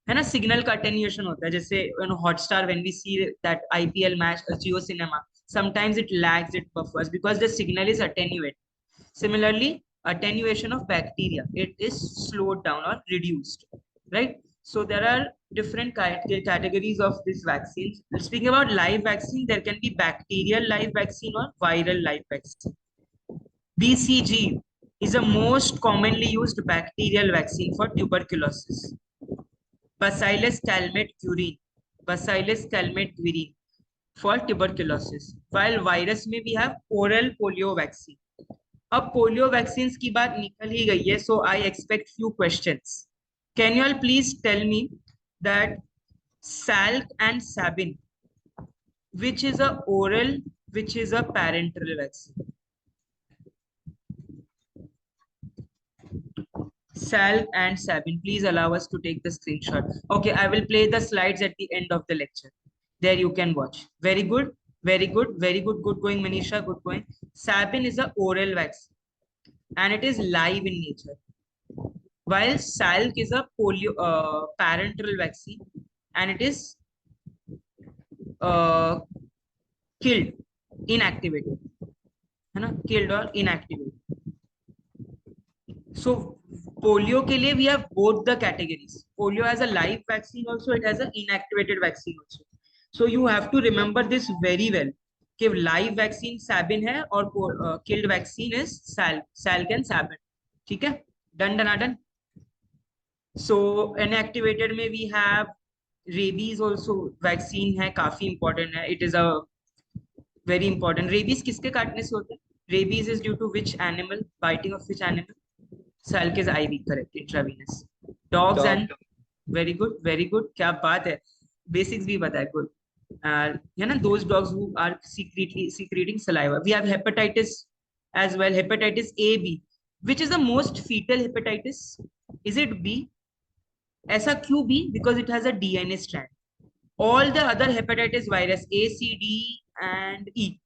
है ना? Signal का attenuation होता है, जैसे Hotstar when we see that IPL match, Jio cinema, sometimes it lags, it buffers because the signal is attenuated. Similarly, attenuation of bacteria, it is slowed down or reduced, right? So there are different categories of these vaccines. Speaking about live vaccine, there can be bacterial live vaccine or viral live vaccine. BCG, is the most commonly used bacterial vaccine for tuberculosis? Bacillus calmette-guerin. Bacillus calmette-guerin for tuberculosis. While virus में we have oral polio vaccine. अब polio vaccine की बात निकल ही गई है, so I expect few questions. Can you all please tell me that Salk and Sabin which is a oral, which is a parenteral vaccine? Salk and Sabin, please allow us to take the screenshot. Okay, I will play the slides at the end of the lecture. There you can watch. Very good, very good, very good. Good going, Manisha. Good going. Sabin is a oral vaccine and it is live in nature, while Salk is a polio parenteral vaccine and it is uh, killed, inactivated. है ना, killed or inactivated. So polio के लिए we have both the categories. Polio has a live vaccine also, it has an inactivated vaccine also. So you have to remember this very well कि live vaccine Sabin है और killed vaccine is Salk and Sabin. ठीक है, done. So inactivated में we have rabies also vaccine है, काफी important है. It is a very important. Rabies किसके काटने से होता है? Rabies is due to which animal? Biting of which animal? Salk is IV, correct, intravenous. Dogs Dog. and very good, very good. क्या बात है, basics भी पता है, good. है ना, those dogs who are secreting saliva. We have hepatitis as well, hepatitis A, B. Which is the most fatal hepatitis? Is it B? ऐसा क्यों B? Because it has a DNA strand. All the other hepatitis virus A, C, D, and E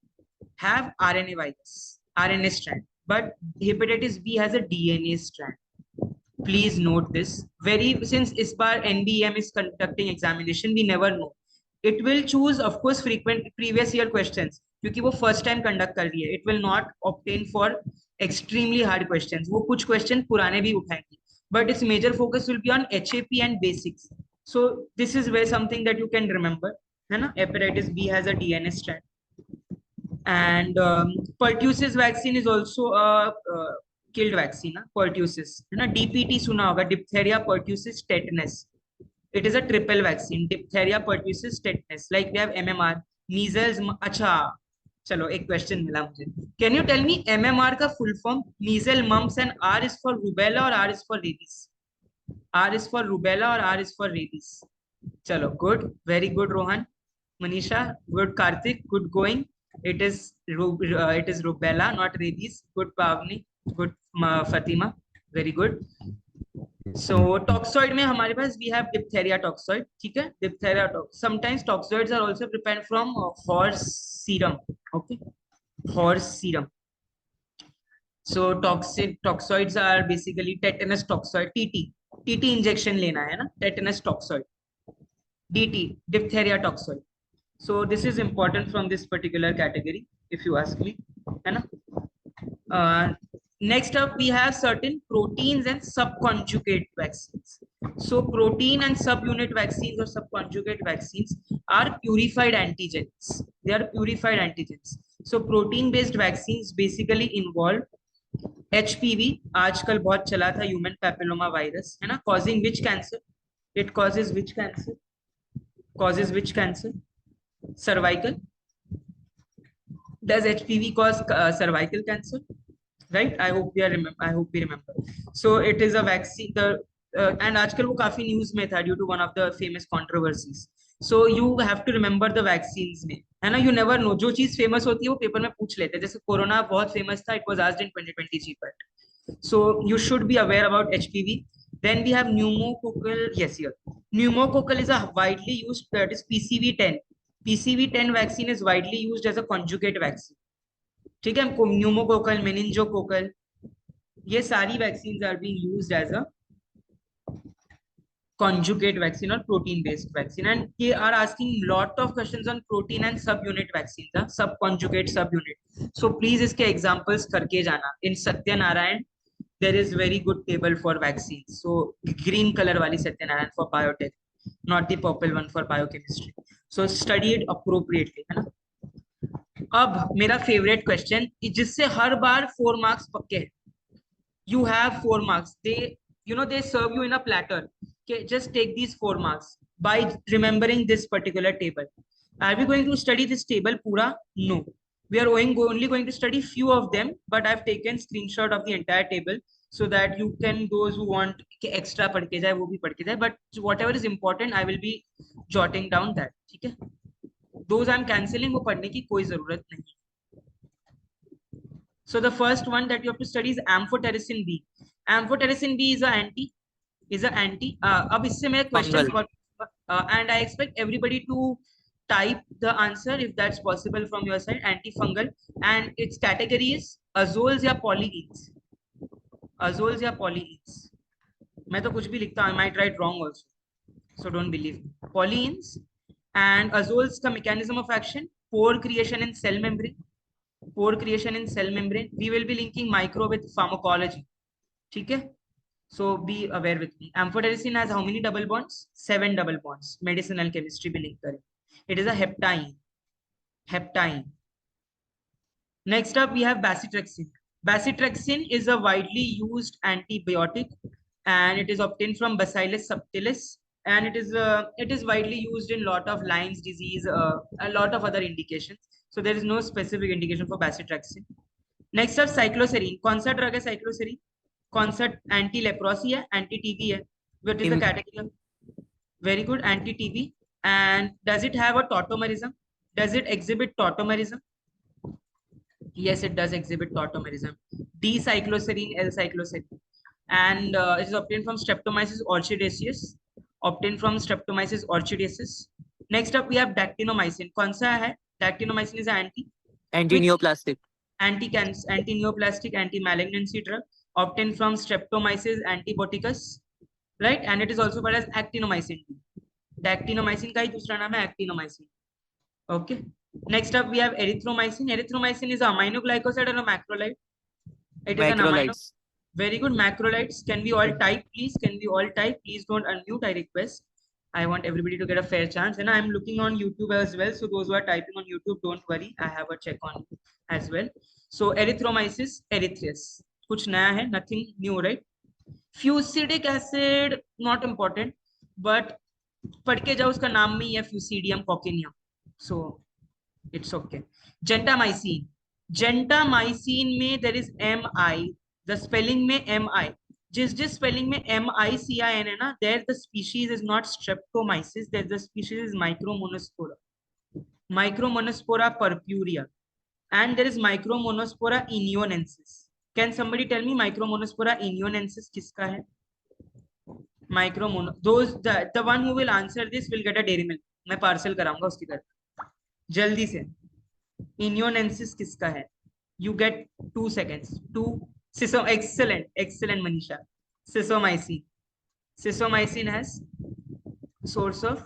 have RNA virus, RNA strand, but hepatitis B has a DNA strand. Please note this. Since इस बार NBEM is conducting examination, we never know. It will choose, of course, frequent previous year questions क्योंकि वो first time conduct कर रही है. It will not obtain for extremely hard questions. वो कुछ question पुराने भी उठाएंगी, but its major focus will be on HAP and basics. So this is where something that you can remember, है ना? Hepatitis B has a DNA strand. And pertussis vaccine is also a killed vaccine. Pertussis, है ना? DPT सुना होगा, diphtheria, pertussis, tetanus. It is a triple vaccine. Diphtheria, pertussis, tetanus. Like we have MMR, measles. अच्छा, चलो एक question मिला मुझे. Can you tell me MMR का full form? Measles, mumps, and R is for rubella or R is for rabies? R is for rubella or R is for rabies? चलो, good, very good, Rohan. Manisha, good. Karthik, good going. It is rubella, not rabies. Good, Pavni. Good, Fatima. Very good. So toxoid में हमारे पास we have diphtheria toxoid. ठीक है, diphtheria toxoid. Sometimes toxoids are also prepared from horse serum. Okay, horse serum. So toxoids are basically tetanus toxoid, TT injection लेना है ना, tetanus toxoid. DT, diphtheria toxoid. So this is important from this particular category, if you ask me, है ना? Next up, we have certain proteins and subconjugate vaccines. So protein and subunit vaccines or subconjugate vaccines are purified antigens. They are purified antigens. So protein-based vaccines basically involve HPV. आजकल बहुत चला था, human papilloma virus, है ना? Causing which cancer? It causes which cancer? Causes which cancer? Cervical. Does HPV cause cervical cancer? Right? I hope we remember. So it is a vaccine. And आजकल वो काफी news में था due to one of the famous controversies. So you have to remember the vaccines में, है ना? You never know. जो चीज फेमस होती है वो पेपर में पूछ लेते हैं. जैसे कोरोना बहुत फेमस था. It was asked in 2020 GPAT. So you should be aware about HPV. Then we have pneumococcal. Yes, here. Pneumococcal is a widely used, that is PCV10. PCV10 vaccine is widely used as a conjugate vaccine. ठीक है, pneumococcal, meningococcal, ये सारी vaccines are being used as a conjugate vaccine or protein based vaccine, and they are asking lot of questions on protein and subunit vaccines, subconjugate, subunit. So please इसके examples करके जाना. In Satyanarayan there is very good table for vaccines. So green color वाली Satyanarayan for biotech, not the purple one for biochemistry. So study it appropriately, है ना? अब मेरा favourite question जिससे हर बार 4 marks पक्के हैं. You have 4 marks. They serve you in a platter. Okay, just take these 4 marks by remembering this particular table. Are we going to study this table pura? No. We are only going to study few of them, but I've taken screenshot of the entire table so that you can, those who want extra पढ़ के जाए वो भी पढ़ के जाए, but whatever is important I will be jotting down that. ठीक है, those I'm cancelling, वो पढ़ने की कोई जरूरत नहीं. So the first one that you have to study is amphotericin B. Amphotericin B is a anti. अब इससे मैं question Fungal. and I expect everybody to type the answer if that's possible from your side. Antifungal, and its category is azoles या polyenes. Azoles या polyenes. मैं तो कुछ भी लिखता हूँ. I might write wrong also. So don't believe me. Polyenes and azoles का mechanism of action: pore creation in cell membrane. Pore creation in cell membrane. We will be linking micro with pharmacology. ठीक है? So be aware with me. Amphotericin has how many double bonds? 7 double bonds. Medicinal chemistry भी link करें. It is a heptine. Heptine. Next up, we have bacitracin. Bacitracin is a widely used antibiotic, and it is obtained from Bacillus subtilis, and it is widely used in lot of Lyme's disease, a lot of other indications. So there is no specific indication for bacitracin. Next up, cycloserine. कौन सा drug है cycloserine? कौन सा anti leprosy है, anti TB है? What is the category of? Very good, anti TB. And does it have a tautomerism? Does it exhibit tautomerism? Yes, it does exhibit tautomerism. D-cycloserine, L-cycloserine. And it is obtained from Streptomyces orchidaceus. Obtained from Streptomyces orchidaceus. Next up, we have dactinomycin. कौन सा है? Dactinomycin is an Anti-neoplastic. anti-neoplastic, anti-malignancy drug obtained from Streptomyces antibioticus, right? And it is also called as actinomycin. Dactinomycin का ही दूसरा नाम है actinomycin. Okay. Next up, we have erythromycin. Erythromycin is a aminoglycoside or a macrolide? It is an amino. Macrolides. Very good. Macrolides. Can we all type, please? Can we all type? Please don't unmute, I request. I want everybody to get a fair chance. And I'm looking on YouTube as well. So those who are typing on YouTube, don't worry. I have a check on as well. So erythromyces erythraeus. कुछ नया है? Nothing new, right? Fusidic acid, not important. But पढ़ के जाओ, उसका नाम में ही है Fusidium coccineum. So it's okay. Gentamicin. Gentamicin में there is MI. The spelling में MI. जिस spelling में MICIN है ना, there the species is not Streptomyces. There the species is Micromonospora. Micromonospora purpurea. And there is Micromonospora inionensis. Can somebody tell me Micromonospora inionensis किसका है? Those the one who will answer this will get a dairy milk. मैं parcel कराऊंगा उसकी तरफ. जल्दी से. Inionensis किसका है? You get 2 seconds. Excellent Manisha. Sisomycin has source of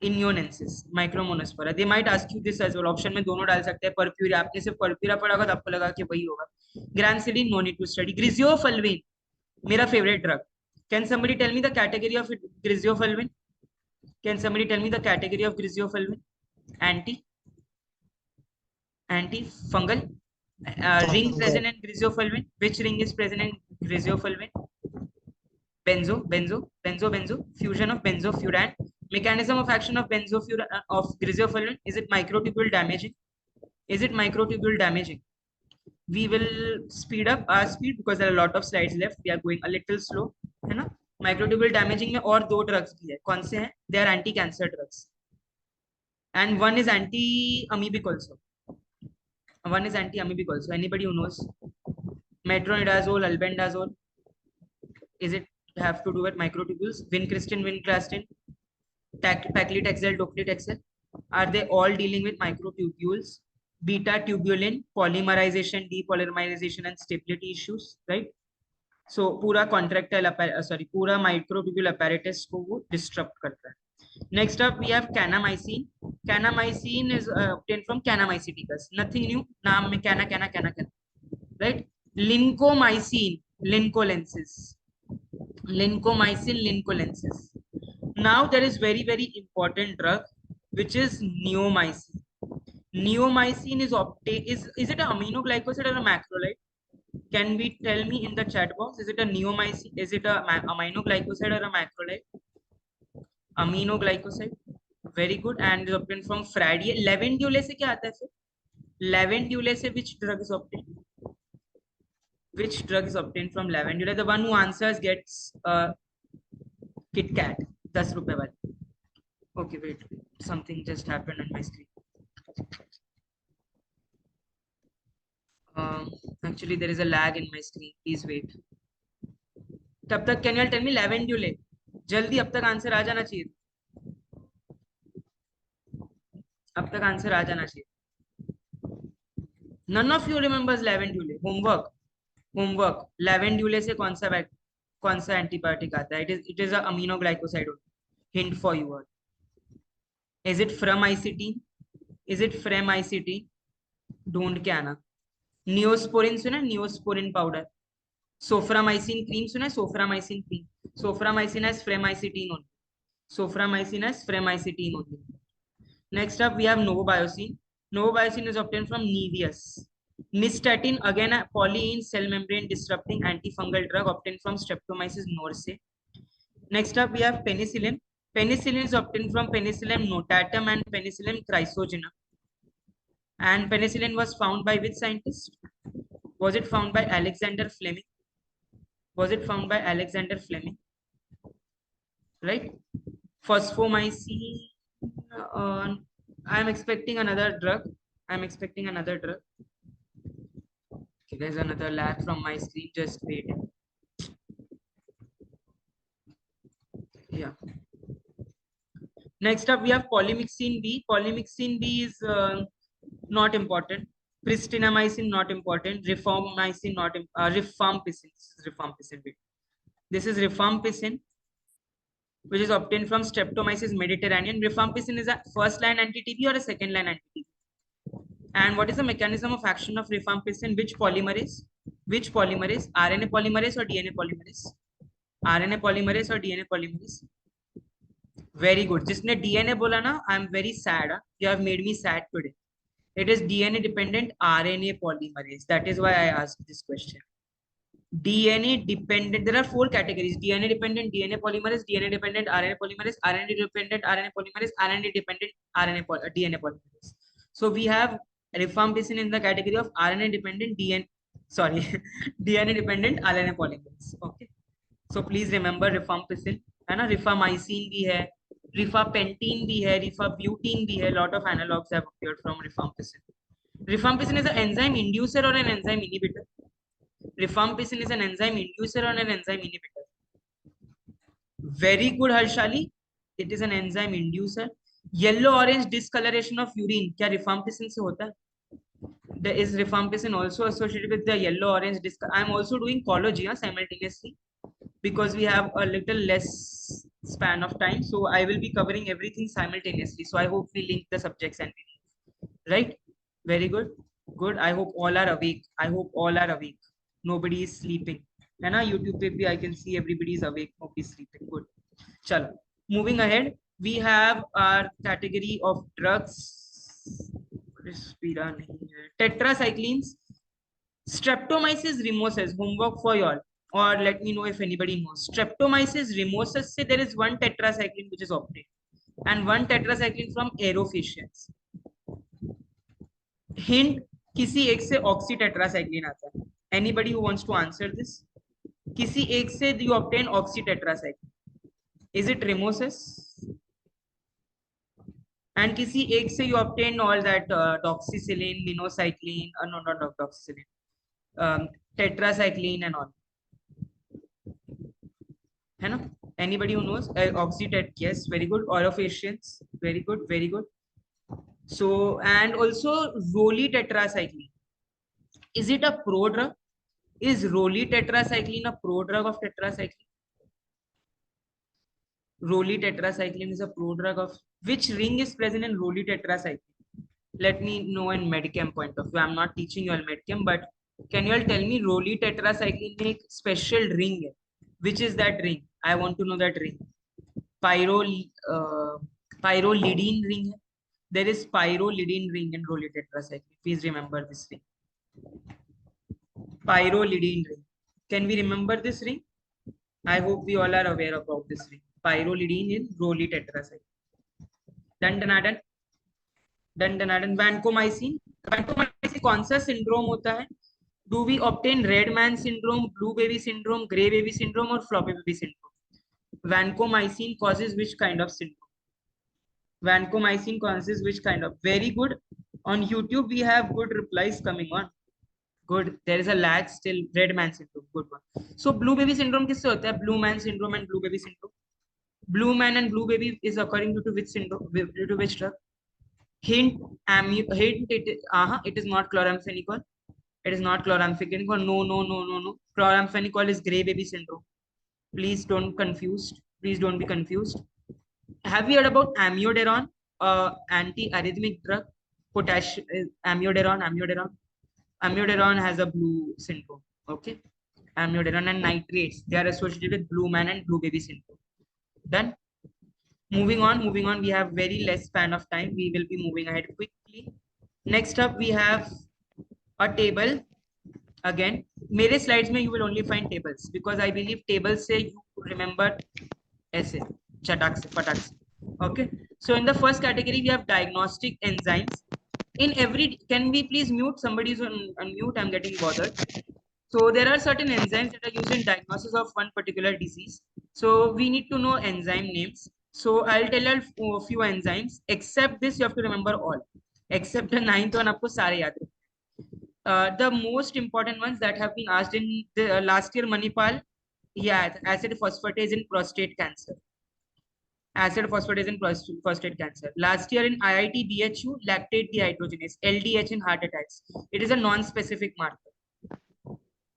Inionensis, Micromonospora. They might ask you this as well. Option में दोनों डाल सकते हैं. Purpurea, आपने सिर्फ purpurea पढ़ा होगा तो आपको लगा कि वही होगा. Grancidine, no need to study. Griseofulvin, मेरा favorite drug. Can somebody tell me the category of Griseofulvin? Can somebody tell me the category of Griseofulvin? Antifungal. Ring present in Griseofulvin. Which ring is present in Griseofulvin? Benzo. Fusion of benzofuran. Mechanism of action of Griseofulvin. Is it microtubule damaging? We will speed up our speed because there are a lot of slides left. We are going a little slow, है ना? Microtubule damaging में और 2 drugs भी है. कौन से हैं? They are anti-cancer drugs. And one is anti-amoebic also. Anybody who knows? Metronidazole, albendazole. Is it have to do with microtubules? Vincristine, paclitaxel, docetaxel. Are they all dealing with microtubules? Beta tubulin, polymerization, depolymerization, and stability issues, right? So पूरा contractile पूरा microtubule apparatus को वो disrupt करता है. Next up, we have canamycin. Canamycin is obtained from Canamyceticus. Nothing new. नाम में cana, right? Lincomycin, lincolensis. Now there is very important drug which is neomycin. Neomycin is it an aminoglycoside or a macrolide? Can we tell me in the chat box? Is it a neomycin? Is it a aminoglycoside or a macrolide? Aminoglycoside. Very good. And is obtained from Fradier. Lavendula से क्या आता है फिर? Lavendula से which drug is obtained? Which drug is obtained from lavendula? The one who answers gets Kit Kat. 10 रुपए वाली. Okay, wait. Something just happened on my screen. Actually, there is a lag in my screen. Please wait. तब तक can you tell me lavendula? जल्दी अब तक answer आ जाना चाहिए. अब तक आंसर आ जाना चाहिए. None of you remembers lavendula. Homework. Lavendula से कौन सा एंटीबायोटिक आता है? It is a aminoglycoside. Hint for you all. Is it fromycetin? Is it fromycetin? ढूंढ के आना. नियोस्पोरिन सुना? Neosporin powder. सोफ्रामाइसिन क्रीम सुना? Soframycin cream. Soframycin has fromycetin only. Soframycin has fromycetin only. Next up, we have novobiocin. Novobiocin is obtained from Nevius. Nystatin, again a polyene cell membrane disrupting antifungal drug obtained from Streptomyces norsei. Next up, we have penicillin. Penicillin is obtained from Penicillium notatum and Penicillium chrysogenum. And penicillin was found by which scientist? Was it found by Alexander Fleming? Was it found by Alexander Fleming? Right? Phosphomycin. I'm expecting another drug. Okay, there's another lag from my screen. Just wait. Yeah. Next up, we have polymyxin B. Polymyxin B is not important. Pristinamycin not important. Rifampicin not rifampicin. This is rifampicin, which is obtained from Streptomyces mediterranean. Rifampicin is a first line anti-TB or a second line anti-TB. And what is the mechanism of action of rifampicin? Which polymerase? RNA polymerase or DNA polymerase? RNA polymerase or DNA polymerase? Very good. जिसने DNA बोला ना, I am very sad. You have made me sad today. It is DNA dependent RNA polymerase. That is why I asked this question. DNA dependent. There are 4 categories: DNA dependent DNA polymerase, DNA dependent RNA polymerase, RNA dependent RNA polymerase, RNA dependent DNA polymerase. So we have rifampicin in the category of RNA dependent DNA dependent RNA polymerase. Okay. So please remember rifampicin. है ना? Rifamycin भी है, rifapentin भी है, rifabutine भी है. Lot of analogs have appeared from rifampicin. Rifampicin is an enzyme inducer or an enzyme inhibitor? Rifampicin is an enzyme inducer or an enzyme inhibitor? Very good, Harshali. It is an enzyme inducer. Yellow orange discoloration of urine क्या rifampicin से होता है? Is rifampicin also associated with the yellow orange discolor? I am also doing ecology simultaneously because we have a little less span of time. So I will be covering everything simultaneously. So I hope we link the subjects and we right. Very good. Good. I hope all are awake. Nobody is sleeping. And on YouTube पे I can see everybody is awake. Nobody is sleeping. Good. Chalo. Moving ahead, we have our category of drugs. Tetracyclines. Streptomyces remosus. Homework for you all. Or let me know if anybody knows. Streptomyces remosus से there is one tetracycline which is obtained. And one tetracycline from aerophacians. Hint, किसी एक से oxytetracycline आता है. Anybody who wants to answer this? किसी एक से you obtain oxytetracycline. Is it remosus? And किसी एक से you obtain all that doxycycline, minocycline, no, not doxycycline, tetracycline and all. है ना? Anybody who knows? Oxytet, yes, very good. Orofacians, very good, very good. So, and also Rolly tetracycline. Is it a pro drug? Is Rolly tetracycline a pro drug of tetracycline? Rolly tetracycline is a pro drug of which ring is present in Rolly tetracycline? Let me know in medchem point of view. I'm not teaching you all medchem, but can you all tell me Rolly tetracycline में एक special ring है? Which is that ring? I want to know that ring. Pyrrolidine ring है. There is pyrrolidine ring in Rolly tetracycline. Please remember this ring. Pyrrolidine ring. Can we remember this ring? I hope we all are aware about this ring. Pyrrolidine in Rolly tetracycline. Done, done, done. Done done done vancomycin vancomycin कौन सा syndrome होता है do we obtain red man syndrome blue baby syndrome grey baby syndrome और floppy baby syndrome vancomycin causes which kind of syndrome vancomycin causes which kind of very good on YouTube we have good replies coming on good there is a lag still red man syndrome good one so blue baby syndrome किससे होता है blue man syndrome and blue baby syndrome blue man and blue baby is occurring due to which syndrome due to which drug hint hint it is not chloramphenicol it is not chloramphenicol no chloramphenicol is gray baby syndrome please don't be confused have you heard about amiodarone anti-arrhythmic drug potassium amiodarone has a blue syndrome okay amiodarone and nitrates they are associated with blue man and blue baby syndrome done moving on we have very less span of time we will be moving ahead quickly next up we have a table again मेरे slides में you will only find tables because I believe tables से you remember ऐसे चटाक से फटाक से okay so in the first category we have diagnostic enzymes in every can we please mute somebody is on mute I'm getting bothered so there are certain enzymes that are used in diagnosis of one particular disease so we need to know enzyme names so I'll tell you a few enzymes except this you have to remember all except the ninth one आपको सारे याद रखने the most important ones that have been asked in the last year Manipal yeah acid phosphatase in prostate cancer acid phosphatase in prostate cancer last year in IIT BHU lactate dehydrogenase LDH in heart attacks it is a non-specific marker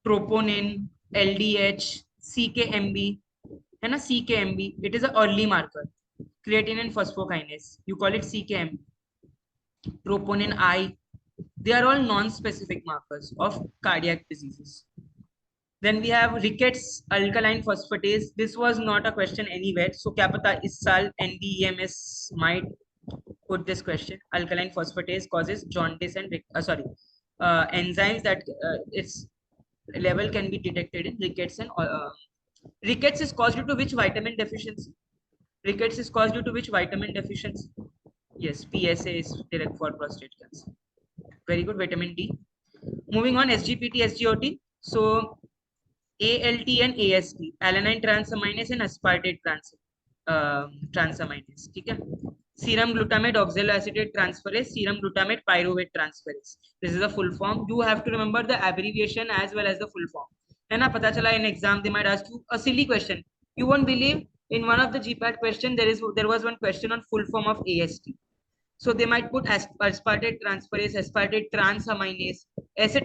troponin LDH CKMB है ना CKMB it is a early marker creatinine phosphokinase you call it CKMB troponin I they are all non-specific markers of cardiac diseases then we have rickets alkaline phosphatase this was not a question anywhere so क्या पता इस साल NDEMS might put this question alkaline phosphatase causes jaundice and enzymes that its level can be detected in rickets and rickets is caused due to which vitamin deficiency rickets is caused due to which vitamin deficiency yes PSA is direct for prostate cancer very good vitamin D moving on SGPT SGOT so ALT and AST alanine transaminase and aspartate transaminase ठीक है serum glutamate oxaloacetate transferase serum glutamate pyruvate transferase this is a full form you have to remember the abbreviation as well as the full form है ना पता चला in exam they might ask you a silly question you won't believe in one of the GPAT question there was one question on full form of AST so they might put aspartate transferase aspartate transaminase ऐसे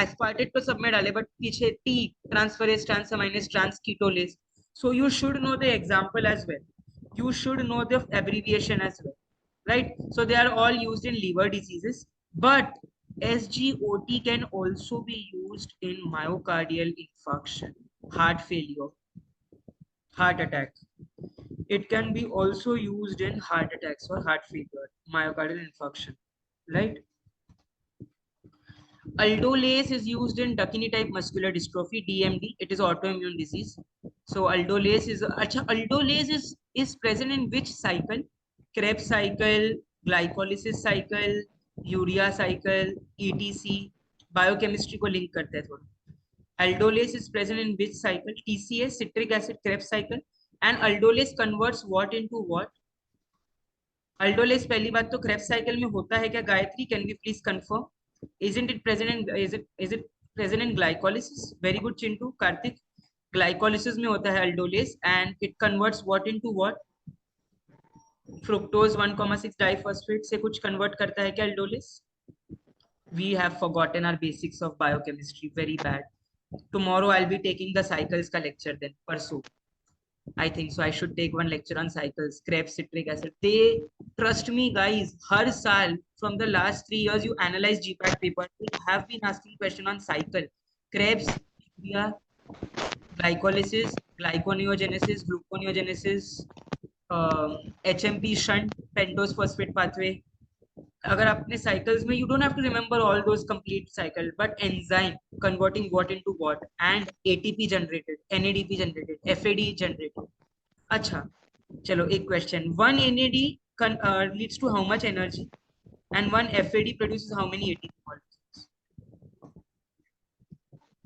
aspartate तो सब में डाले but पीछे T transferase transaminase transketolase so you should know the example as well you should know the abbreviation as well right so they are all used in liver diseases but SGOT can also be used in myocardial infarction heart failure heart attack it can be also used in heart attacks or heart failure, myocardial infarction, right? Aldolase is used in Duchenne type muscular dystrophy, DMD. It is autoimmune disease. So aldolase is present in which cycle? Krebs cycle, glycolysis cycle, urea cycle, etc. Biochemistry को link करते हैं थोड़ा. Aldolase is present in which cycle? TCA, citric acid Krebs cycle. And aldolase converts what into what? Aldolase पहली बात तो Krebs cycle में होता है क्या Gayatri? Can we please confirm? Isn't it present in is it present in glycolysis? Very good Chintu, Karthik. Glycolysis में होता है aldolase and it converts what into what? Fructose 1,6 diphosphate से कुछ convert करता है क्या aldolase? We have forgotten our basics of biochemistry. Very bad. Tomorrow I'll be taking the cycles का lecture then. परसों. I think so. I should take one lecture on cycles, Krebs, citric acid. They trust me, guys. हर साल from the last 3 years, you analyze GPAT paper. They have been asking question on cycle, Krebs, urea, glycolysis, glyconeogenesis, gluconeogenesis, HMP shunt, pentose phosphate pathway. अगर आपने cycles में, you don't have to remember all those complete cycle, but enzyme converting what into what, and ATP generated, NADP generated, FAD generated. अच्छा, चलो एक question. One NAD leads to how much energy, and one FAD produces how many ATP molecules?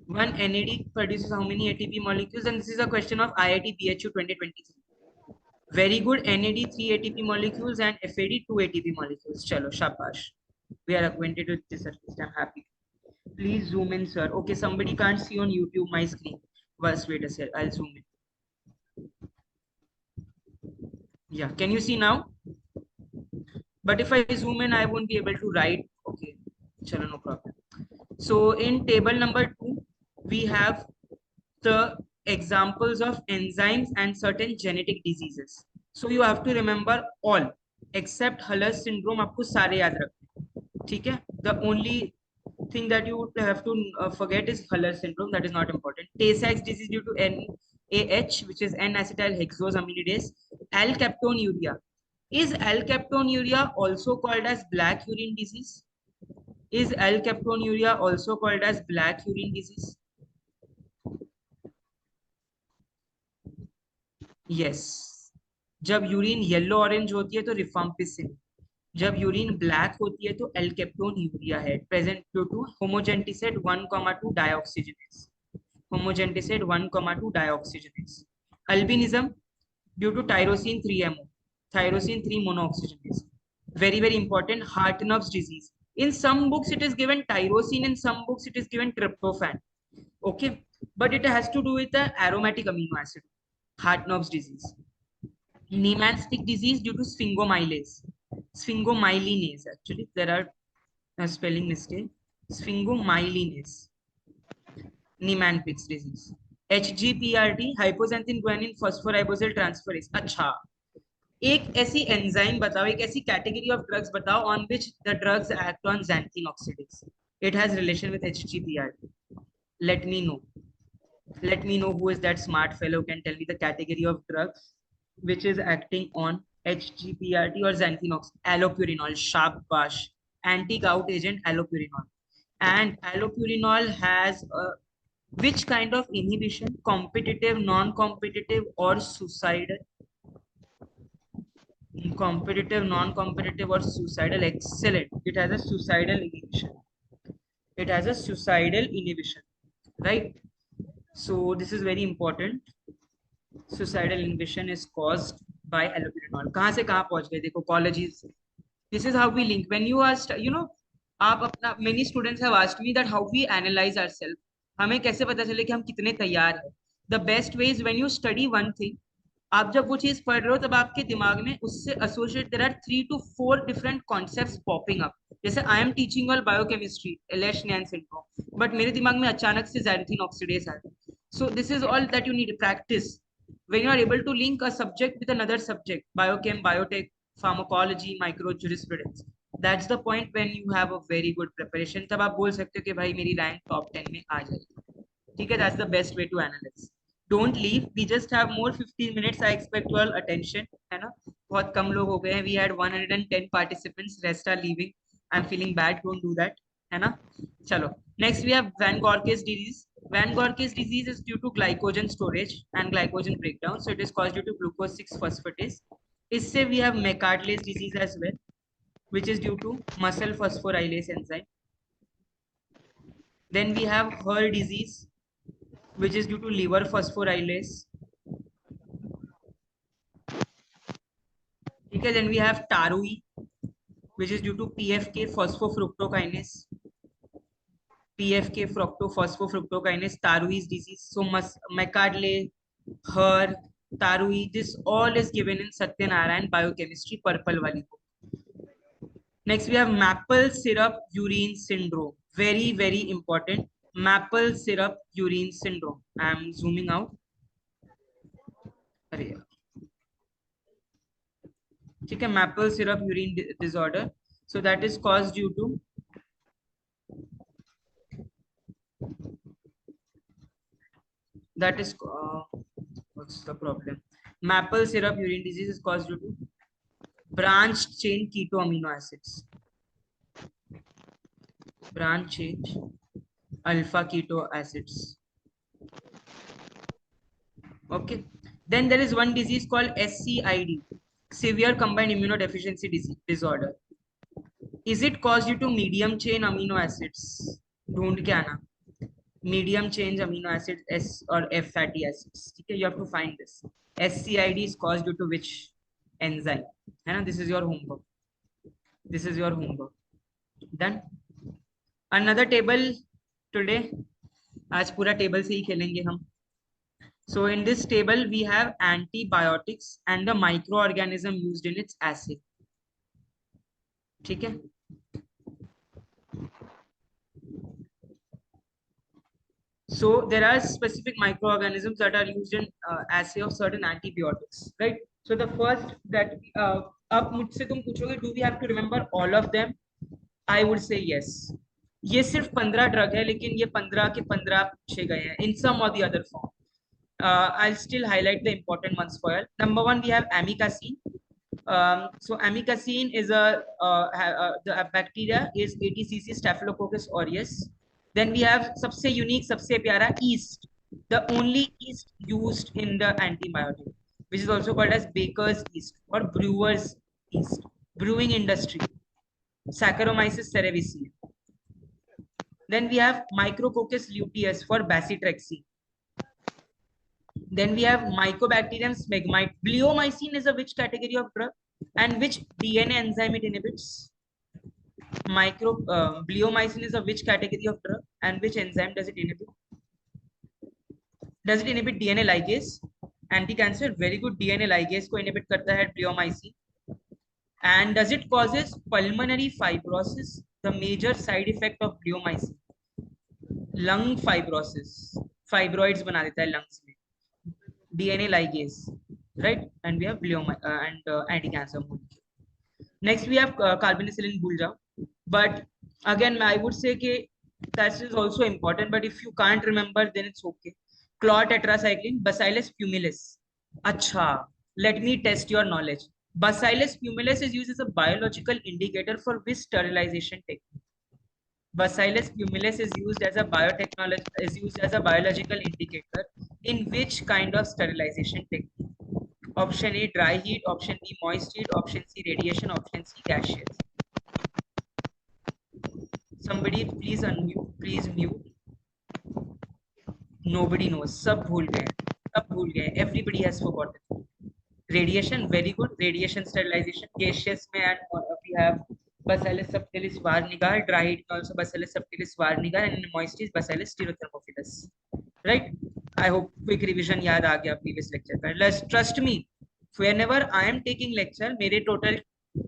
One NAD produces how many ATP molecules? And this is a question of IIT BHU 2023. Very good. NAD 3 ATP molecules and FAD 2 ATP molecules. Chalo, shabash. We are acquainted with this at least. I'm happy. Please zoom in, sir. Okay, somebody can't see on YouTube my screen. First, wait a sec. I'll zoom in. Yeah, can you see now? But if I zoom in, I won't be able to write. Okay, chalo, no problem. So in table number 2, we have the examples of enzymes and certain genetic diseases. So you have to remember all except Hurler's syndrome. आपको सारे याद रखने, ठीक है? The only thing that you would have to forget is Hurler syndrome. That is not important. Tay-Sachs disease due to NAH, which is N-acetyl hexosaminidase. Alkaptonuria. Is alkaptonuria also called as black urine disease? Is alkaptonuria also called as black urine disease? Yes. जब urine yellow orange होती है तो rifampicin, जब urine black होती है तो alkaptonuria है present due to homogentisate 1,2 dioxygenase, homogentisate 1,2 dioxygenase. Albinism due to tyrosine 3MO, tyrosine 3 monooxygenase. Very very important. Hartnupp's disease, in some books it is given tyrosine, in some books it is given tryptophan. Okay, but it has to do with the aromatic amino acid. Hartnupp's disease. Niemann-Pick disease due to sphingomyelase. Sphingomyelinase, actually, there are spelling mistake. Sphingomyelinase. Niemann-Pick's disease. HGPRT, hypoxanthine guanine phosphoribosyltransferase transferase. अच्छा, एक ऐसी enzyme बताओ, एक ऐसी category of drugs बताओ on which the drugs act on xanthine oxidase. It has relation with HGPRT. Let me know. Let me know who is that smart fellow who can tell me the category of drugs which is acting on HGPRT or xanthinox. Allopurinol, shabash. Anti-gout agent allopurinol. And allopurinol has which kind of inhibition? Competitive, non-competitive, or suicidal? Competitive, non-competitive, or suicidal? Excellent. It has a suicidal inhibition. It has a suicidal inhibition, right? So this is very important. Suicidal inhibition is caused by allopurinol. कहाँ से कहाँ पहुंच गए देखो, colleges. This is how we link. When you are, आप अपना, many students have asked me that how we analyze ourselves. हमें कैसे पता चले कि हम कितने तैयार हैं? The best way is when you study one thing. आप जब वो चीज पढ़ रहे हो तब आपके दिमाग में उससे associate there are 3 to 4 different concepts popping up. जैसे I am teaching all biochemistry, Lesch Nyhan syndrome, but मेरे दिमाग में अचानक से xanthine oxidase आ गया. So this is all that you need practice. When you are able to link a subject with another subject, biochem, biotech, pharmacology, micro jurisprudence, that's the point when you have a very good preparation. तब आप बोल सकते हो कि भाई मेरी rank top 10 में आ जाएगी. ठीक है, that's the best way to analyze. Don't leave, we just have more 15 minutes. I expect your attention, है ना? बहुत कम लोग हो गए हैं. We had 110 participants, rest are leaving. I'm feeling bad, don't do that, है ना? चलो, next we have Van Gork's disease. Van Gork's disease is due to glycogen storage and glycogen breakdown, so it is caused due to glucose 6 phosphatase. इससे we have McArdle's disease as well, which is due to muscle phosphorylase enzyme. Then we have Her disease, which is due to liver phosphorylase. Okay, then we have Tarui, which is due to PFK phosphofructokinase. PFK phosphofructokinase, Tarui's disease. So McArdle, Her, Tarui, this all is given in Satyanarayan Biochemistry, purple wali book. Next we have maple syrup urine syndrome. Very, very important. Maple syrup urine syndrome. I am zooming out. ठीक है, maple syrup urine disorder. So that is caused due to what's the problem? Maple syrup urine disease is caused due to branched chain keto amino acids. branch change, alpha keto acids. Okay. Then there is one disease called SCID, severe combined immunodeficiency disorder. Is it caused due to medium chain amino acids? ढूंढ के आना. Medium chain amino acids S or F fatty acids. ठीक है, you have to find this. SCID is caused due to which enzyme? है ना? This is your homework. This is your homework. Done. Another table today. आज पूरा table से ही खेलेंगे हम. So in this table we have antibiotics and the microorganism used in its assay. ठीक है. So there are specific microorganisms that are used in assay of certain antibiotics, right? So the first that अब मुझसे तुम पूछोगे, do we have to remember all of them? I would say yes. ये सिर्फ 15 drug है, लेकिन ये 15 के 15 पूछे गए हैं in some or the other form. I'll still highlight the important ones for you. Number one, we have amikacin. So amikacin is the bacteria is ATCC Staphylococcus aureus. Then we have सबसे unique, सबसे प्यारा yeast, the only yeast used in the antibiotic, which is also called as baker's yeast or brewer's yeast, brewing industry, Saccharomyces cerevisiae. Then we have Micrococcus luteus for bacitracine. Then we have Mycobacterium smegmite. Bleomycin is a which category of drug and which DNA enzyme it inhibits? Bleomycin is a which category of drug and which enzyme does it inhibit? Does it inhibit DNA ligase? Anti-cancer, very good. DNA ligase को inhibit करता है bleomycin. And does it causes pulmonary fibrosis? The major side effect of bleomycin, lung fibrosis, fibroids बना देता है lungs में. DNA ligase, right? And we have anti-cancer molecule. Next we have carbonicillin, भूल जाओ. But again I would say कि that is also important, but if you can't remember then it's okay. Chlortetracycline, Bacillus fumilis. Acha, let me test your knowledge. Bacillus fumilis is used as a biological indicator for which sterilization technique? Bacillus fumilis is used as a biological indicator in which kind of sterilization technique? Option A, dry heat. Option B, moist heat. Option C, radiation. Option C, gaseous. Somebody please unmute. Please mute. Nobody knows. सब भूल गए. Everybody has forgotten. Radiation, very good. Radiation sterilization. Gaseous में and we have Bacillus subtilis varniger. Dry heat also Bacillus subtilis varniger, and moist is Bacillus styrothermophilus. Right? I hope quick revision याद आ गया previous lecture का. Let's trust me. Whenever I am taking lecture, मेरे total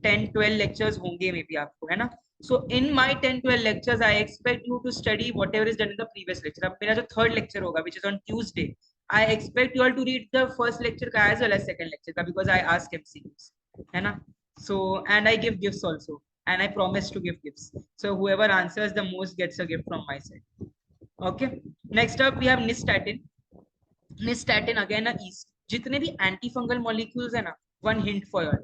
10-12 lectures होंगे में भी आपको, है ना? So in my 10-12 lectures, I expect you to study whatever is done in the previous lecture. अब मेरा जो third lecture होगा, which is on Tuesday, I expect you all to read the first lecture का as well as second lecture का, because I ask MCQs, है ना? So and I give gifts also, and I promise to give gifts. So whoever answers the most gets a gift from my side. Okay. Next up we have nystatin. Nystatin again a yeast. जितने भी antifungal molecules है ना, one hint for you.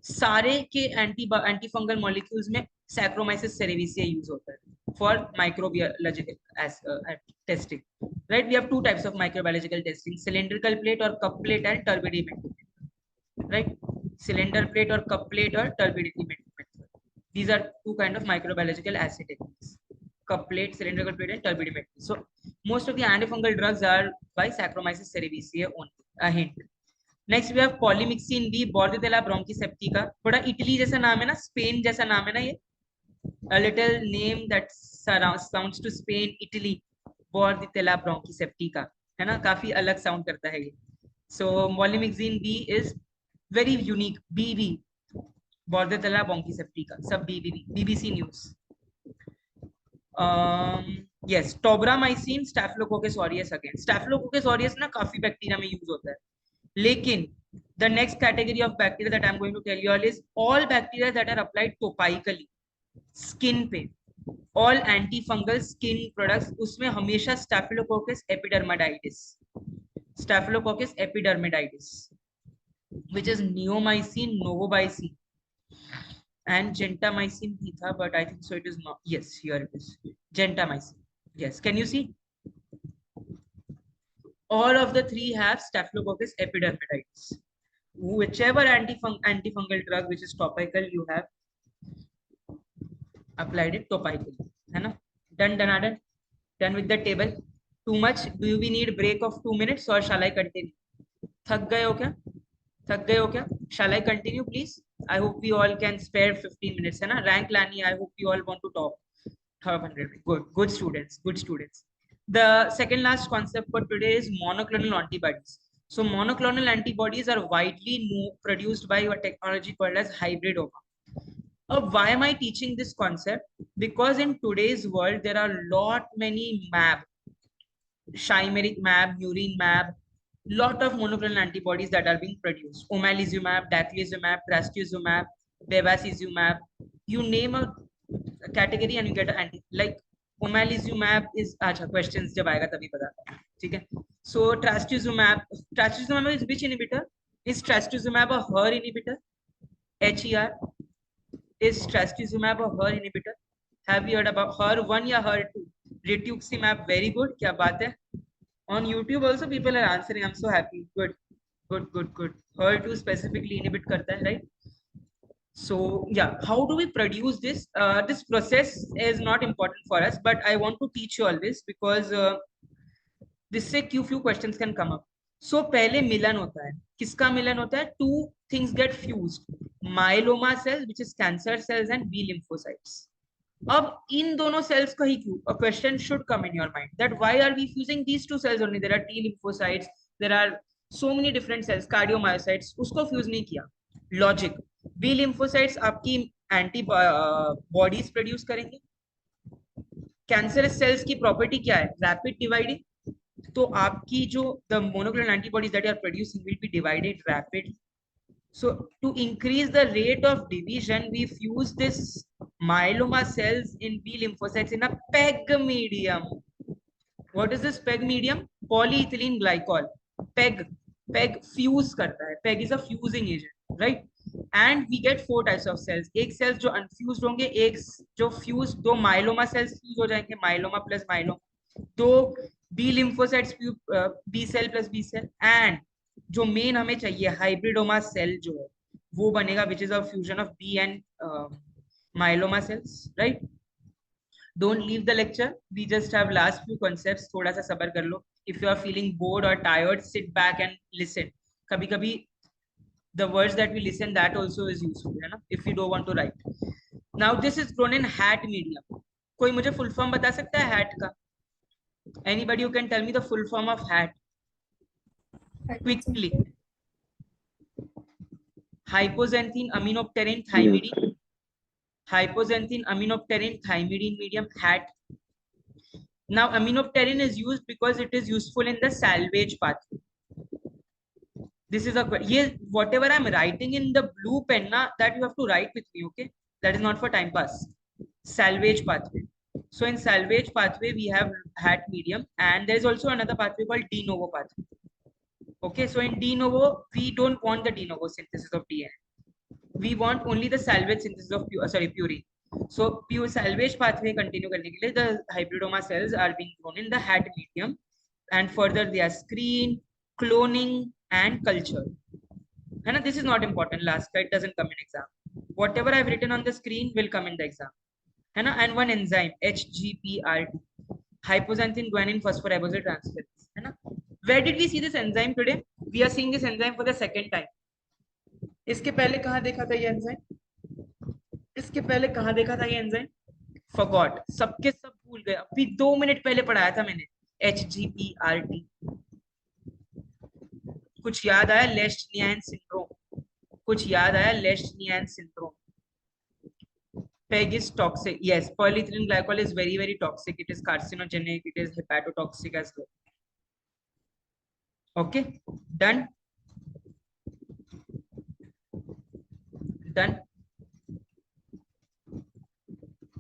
सारे के antifungal molecules में Saccharomyces cerevisiae use होता है for microbiological testing, right? We have two types of microbiological testing: cylindrical plate or cup plate and turbidity, right? Cylinder plate or cup plate or turbidity method. These are two kind of microbiological assay techniques: cup plate, cylindrical plate, and turbidity method. So most of the antifungal drugs are by Saccharomyces cerevisiae only. A hint. Next we have polymyxin B, Bordetella bronchiseptica. थोड़ा Italy जैसा नाम है ना, Spain जैसा नाम है ना ये. A little name that sounds to Spain, Italy. बॉर्डिटेला ब्रोंकिसेप्टिका, है ना? काफी अलग साउंड करता है ये. So polymyxin B is very unique. BB, Bordetella bronchiseptica, सब BBB. BBC news. yes, tobramycin, Staphylococcus aureus. Again Staphylococcus aureus ना काफी बैक्टीरिया में यूज होता है, लेकिन the next category of bacteria that I'm going to tell you all is all bacteria that are applied topically, skin पे, all antifungal skin products, उसमें हमेशा Staphylococcus epidermidis, which is neomycin, novomycin, and gentamicin भी था, but I think so it is not. Yes, here it is. Gentamicin. Yes, can you see? All of the three have Staphylococcus epidermidis. Whichever antifungal drug which is topical, you have applied it topically. है ना? Done. Done with the table. Too much? Do we need break of 2 minutes or shall I continue? थक गए हो क्या? थक गए हो क्या? Shall I continue, please? I hope we all can spare 15 minutes. है ना? Rank लानी. I hope you all want to talk. 500. Good students. Good students. The second last concept for today is monoclonal antibodies. So monoclonal antibodies are widely produced by a technology called as hybridoma. Why am I teaching this concept? Because in today's world, there are lot many mAb, chimeric mAb, murine mAb, lot of monoclonal antibodies that are being produced. Omalizumab, daclizumab, trastuzumab, bevacizumab. You name a category and you get an anti. Like omalizumab is अच्छा questions जब आएगा तभी पता ठीक है. So trastuzumab is which inhibitor? Is trastuzumab a HER inhibitor? HER. Is trastuzumab a HER inhibitor? Have you heard about HER1 या HER2? Rituximab, very good. क्या बात है? On YouTube also people are answering. I'm so happy. Good. HER2 specifically inhibit करता है, right? So yeah, how do we produce this? This process is not important for us, but I want to teach you all this because this से few questions can come up. So पहले मिलन होता है. किसका मिलन होता है? Two things get fused. Myeloma cells, which is cancer cells, and B lymphocytes. अब इन दोनों cells का ही क्यों? A question should come in your mind that why are we fusing these two cells only? There are T lymphocytes, there are so many different cells, cardiomyocytes, उसको fuse नहीं किया. Logic. B lymphocytes आपकी antibodies produce करेंगे. Cancerous cells की property क्या है? Rapid dividing. तो आपकी जो the monoclonal antibodies that you are producing will be divided rapidly. So to increase the rate of division, we fuse this myeloma cells in B lymphocytes in a PEG medium. What is this PEG medium? Polyethylene glycol. PEG fuse करता है. PEG is a fusing agent, right? And we get 4 types of cells. एक cells जो unfused होंगे, एक जो fused, दो myeloma cells fuse हो जाएंगे, myeloma plus myeloma. दो B lymphocytes, B cell plus B cell, and जो मेन हमें चाहिए हाइब्रिडोमा सेल जो है वो बनेगा which is a fusion of B and myeloma cells, right? Don't leave the lecture. We just have last few concepts. थोड़ा सा सब्र कर लो. If you are feeling bored or tired, sit back and listen. कभी कभी the words that we listen, that also is useful, है ना? If you don't want to write. Now this is grown in hat medium. कोई मुझे full form बता सकता है hat का? Anybody who can tell me the full form of hat? Quickly. Hypoxanthine aminopterin thymidine. Hypoxanthine aminopterin thymidine medium, hat. Now aminopterin is used because it is useful in the salvage pathway. This is a whatever I'm writing in the blue pen na, that you have to write with me, okay? That is not for time pass. Salvage pathway. So in salvage pathway we have hat medium, and there is also another pathway called de novo pathway. Okay, so in de novo we don't want the de novo synthesis of DNA. We want only the salvage synthesis of purine. So pure salvage pathway continue करने के लिए the hybridoma cells are being grown in the hat medium, and further they are screened, cloning and cultured. And this is not important. Last it doesn't come in exam. Whatever I've written on the screen will come in the exam. And one enzyme HGPAT, hypoxanthine guanine phosphoribosylate transferase. Where did we see this enzyme today? We are seeing this enzyme for the second time. इसके पहले कहाँ देखा था ये enzyme? इसके पहले कहाँ देखा था ये एंजाइम? Forgot. सबके सब भूल गए. अभी 2 मिनट पहले पढ़ाया था मैंने. HGPAT. कुछ याद आया? लेश्नियन सिंड्रोम. कुछ याद आया? लेश्नियन syndrome. PEG is toxic. Yes, polyethylene glycol is very toxic. It is carcinogenic. It is hepatotoxic as well. Okay, done. Done.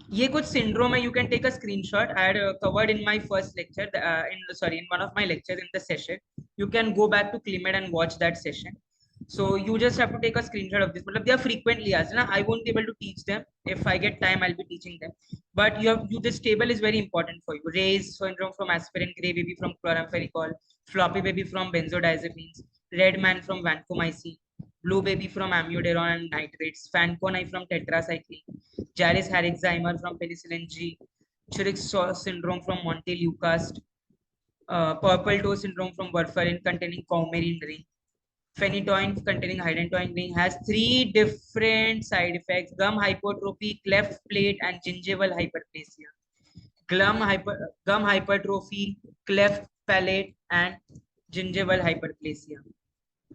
ये कुछ syndrome है. You can take a screenshot. I had covered in my first lecture. In one of my lectures in the session. You can go back to CliMed and watch that session. So you just have to take a screenshot of this. But they are frequently asked. Na? I won't be able to teach them. If I get time, I'll be teaching them. But this table is very important for you. Ray's syndrome from aspirin, gray baby from chloramphenicol, floppy baby from benzodiazepines, red man from vancomycin, blue baby from amiodarone and nitrates, Fanconi from tetracycline, Jarvis Herxheimer from penicillin G, Chiric syndrome from Montelukast, purple toe syndrome from warfarin containing coumarin ring. Phenytoin containing hydantoin ring has three different side effects: gum hypertrophy, cleft plate, and gingival hyperplasia. Gum hypertrophy, cleft palate, and gingival hyperplasia.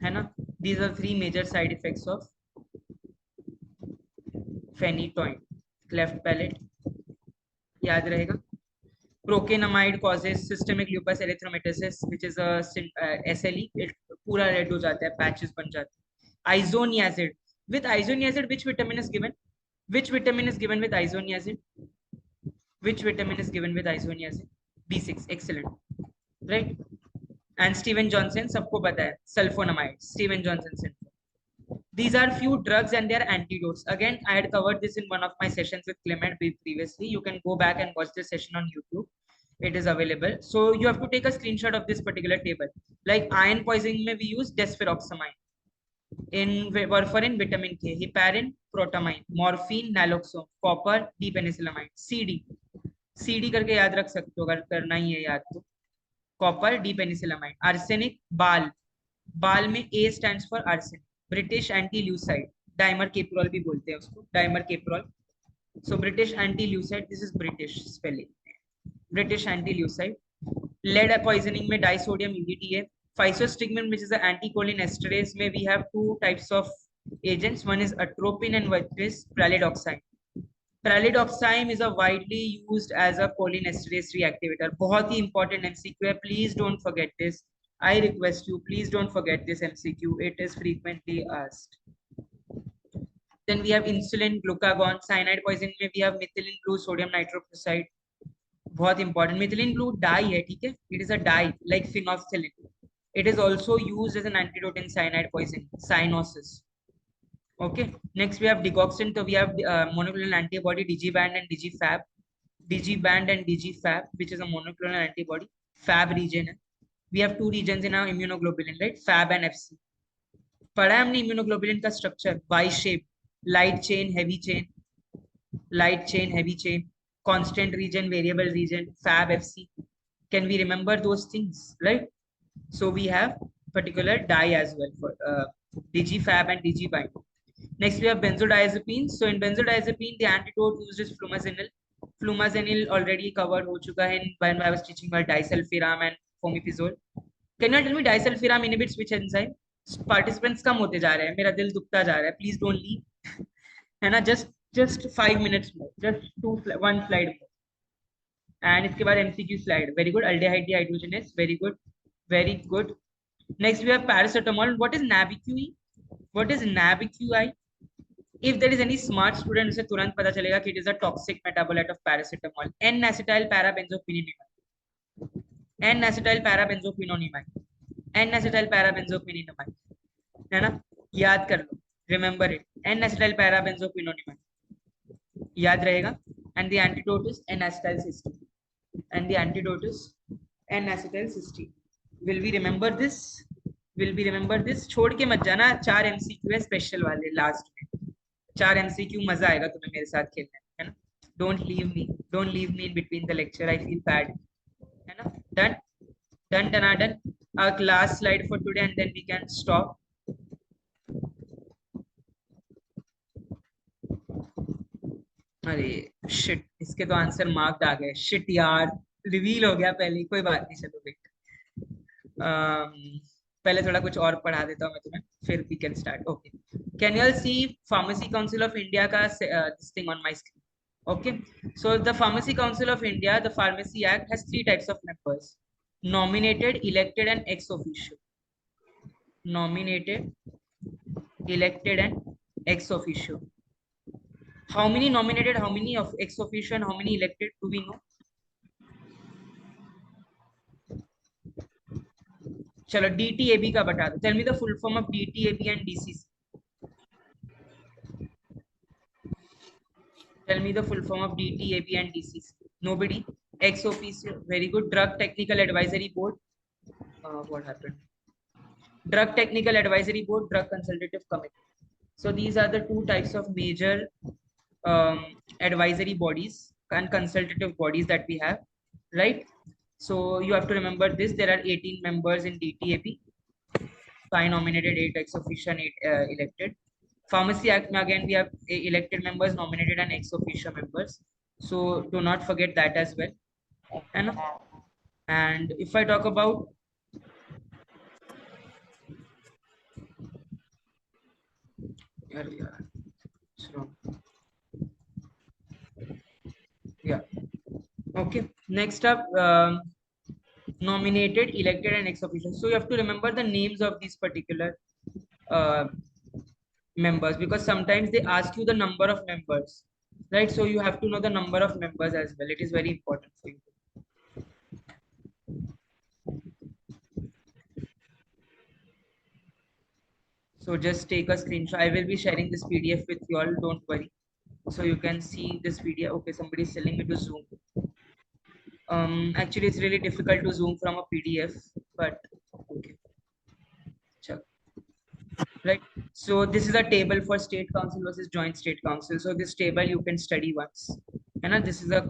है ना? These are three major side effects of phenytoin. Cleft palate, याद रहेगा. Procainamide causes systemic lupus erythematosus, which is a SLE. It पूरा red हो जाता है, patches बन जाते हैं. Isoniazid. With isoniazid, which vitamin is given? Which vitamin is given with isoniazid? Which vitamin is given with isoniazid? B6. Excellent. Right? And Steven Johnson, सबको पता है. Sulfonamide. Steven Johnson syndrome. These are few drugs and their antidotes. Again, I had covered this in one of my sessions with CliMed previously. You can go back and watch this session on YouTube. It is available. So you have to take a screenshot of this particular table. Like iron poisoning, we use desferoxamine. In warfarin, vitamin K, heparin, protamine, morphine, naloxone, copper, D-penicillamine, CD. CD करके याद रख सकते हो अगर करना ही है याद तो. Copper, D-penicillamine, arsenic, बाल. बाल में A stands for arsenic. British anti-leucide, dimer-caprol भी बोलते हैं उसको, dimer-caprol. So British anti-leucide, this is British spelling. British anti-leucide. Lead poisoning में disodium UDTA. Physostigmine, which is an anticholinesterase, में we have two types of agents. One is atropine and one is pralidoxime. Pralidoxime is a widely used as a cholinesterase reactivator. बहुत ही important MCQ है. Please don't forget this. I request you, please don't forget this MCQ. It is frequently asked. Then we have insulin, glucagon. Cyanide poisoning में we have methylene blue sodium nitroprusside. बहुत important. Methylene blue dye है, ठीक है? It is a dye like phenolphthalein. It is also used as an antidote in cyanide poisoning, cyanosis. Okay. Next we have digoxin. So we have monoclonal antibody digiband and digifab. Digiband and digifab, which is a monoclonal antibody. Fab region. We have two regions in our immunoglobulin, right? Fab and FC. पढ़ा है हमने immunoglobulin का structure, Y-shaped, light chain, heavy chain, light chain, heavy chain, constant region, variable region, Fab, FC. Can we remember those things, right? So we have particular dye as well for digifab and digibind. Next we have benzodiazepines. So in benzodiazepine, the antidote used is flumazenil. Flumazenil already covered हो चुका है when I was teaching about disulfiram and fomepizole. Can you tell me disulfiram inhibits which enzyme? Participants कम होते जा रहे हैं, मेरा दिल दुखता जा रहा है. Please don't leave. है ना? Just 5 minutes more. Just one slide more. And इसके बाद MCQ slide. Very good. Aldehyde dehydrogenase. Very good. Very good. Next we have paracetamol. What is NaBQE? What is NaBQI? If there is any smart student, उसे तुरंत पता चलेगा कि it is a toxic metabolite of paracetamol. N-acetyl parabenzophenidine. N-acetyl parabenzophenidine. N-acetyl parabenzophenidine. है ना? याद कर लो. Remember it. N-acetyl parabenzophenidine. याद रहेगा. And the antidote is N-acetylcysteine. And the antidote is N-acetylcysteine. Will we remember this? Will we remember this? छोड़ के मत जाना. 4 MCQ है स्पेशल वाले लास्ट में. 4 MCQ मजा आएगा तुम्हें मेरे साथ खेलने में, है ना? Don't leave me in between the lecture. I feel bad. है ना? Done. Our last slide for today and then we can stop. अरे शिट, इसके तो आंसर मार्क्ड आ गए. शिट यार, रिवील हो गया पहले. कोई बात नहीं, चलो वेट. पहले थोड़ा कुछ और पढ़ा देता हूँ मैं तुम्हें, फिर we can start. Okay. Can you all see pharmacy council of India का this thing on my screen? Okay, so the Pharmacy Council of India, the Pharmacy Act, has 3 types of members: nominated, elected, and ex officio. Nominated, elected, and ex officio. How many nominated, how many of ex officio, and how many elected do we know? चलो DTAB का बता दो. Tell me the full form of DTAB and DCC. Tell me the full form of DTAB and DCC. Nobody. Ex officio. Very good. Drug Technical Advisory Board. What happened? Drug Technical Advisory Board, Drug Consultative Committee. So these are the two types of major advisory bodies and consultative bodies that we have, right? So you have to remember this. There are 18 members in DTAP. 5 nominated, 8 ex officio, and 8 elected. Pharmacy Act, again, we have elected members, nominated, and ex officio members. So do not forget that as well. And if I talk about yeah, okay. Next up, nominated, elected, and ex officio. So you have to remember the names of these particular uh, members, because sometimes they ask you the number of members, right? So you have to know the number of members as well. It is very important for you. So just take a screenshot. I will be sharing this PDF with you all. Don't worry. So you can see this video. Okay, somebody is telling me to zoom. Actually, it's really difficult to zoom from a PDF, but okay. Chalo. Right. So this is a table for state council versus joint state council. So this table you can study once. And this is a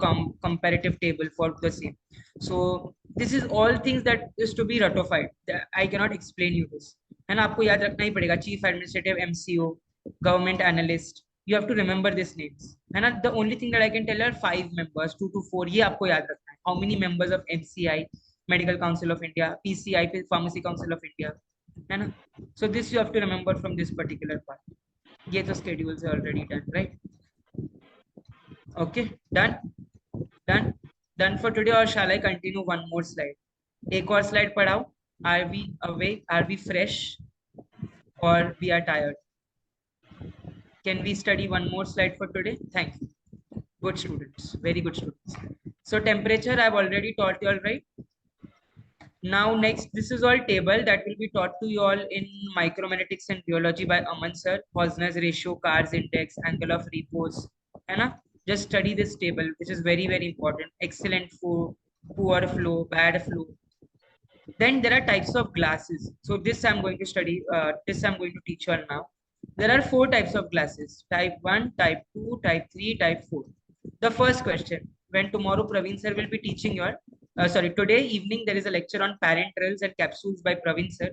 comparative table for the same. So this is all things that is to be ratified. I cannot explain you this. And आपको याद रखना ही पड़ेगा. Chief Administrative, MCO, Government Analyst. You have to remember these names. And the only thing that I can tell are 5 members, 2 to 4. ये आपको याद रखना है. How many members of MCI, Medical Council of India, PCI, Pharmacy Council of India. And so this you have to remember from this particular part. ये तो schedules are already done, right? Okay, done for today, or shall I continue one more slide? एक और slide पढ़ाओ. Are we awake? Are we fresh? Or we are tired? Can we study one more slide for today? Thank you. Good students, very good students. So temperature I've already taught you all, right? Now next, this is all table that will be taught to you all in micromagnetics and biology by Aman sir. Poisson's ratio, Carr's index, angle of repose. Just study this table, which is very, very important. Excellent flow, poor flow, bad flow. Then there are types of glasses. So this I'm going to study, this I'm going to teach you all now. There are 4 types of glasses: type 1, type 2, type 3, type 4. The first question, when tomorrow Praveen sir will be teaching you all, today evening there is a lecture on parenterals and capsules by Praveen sir.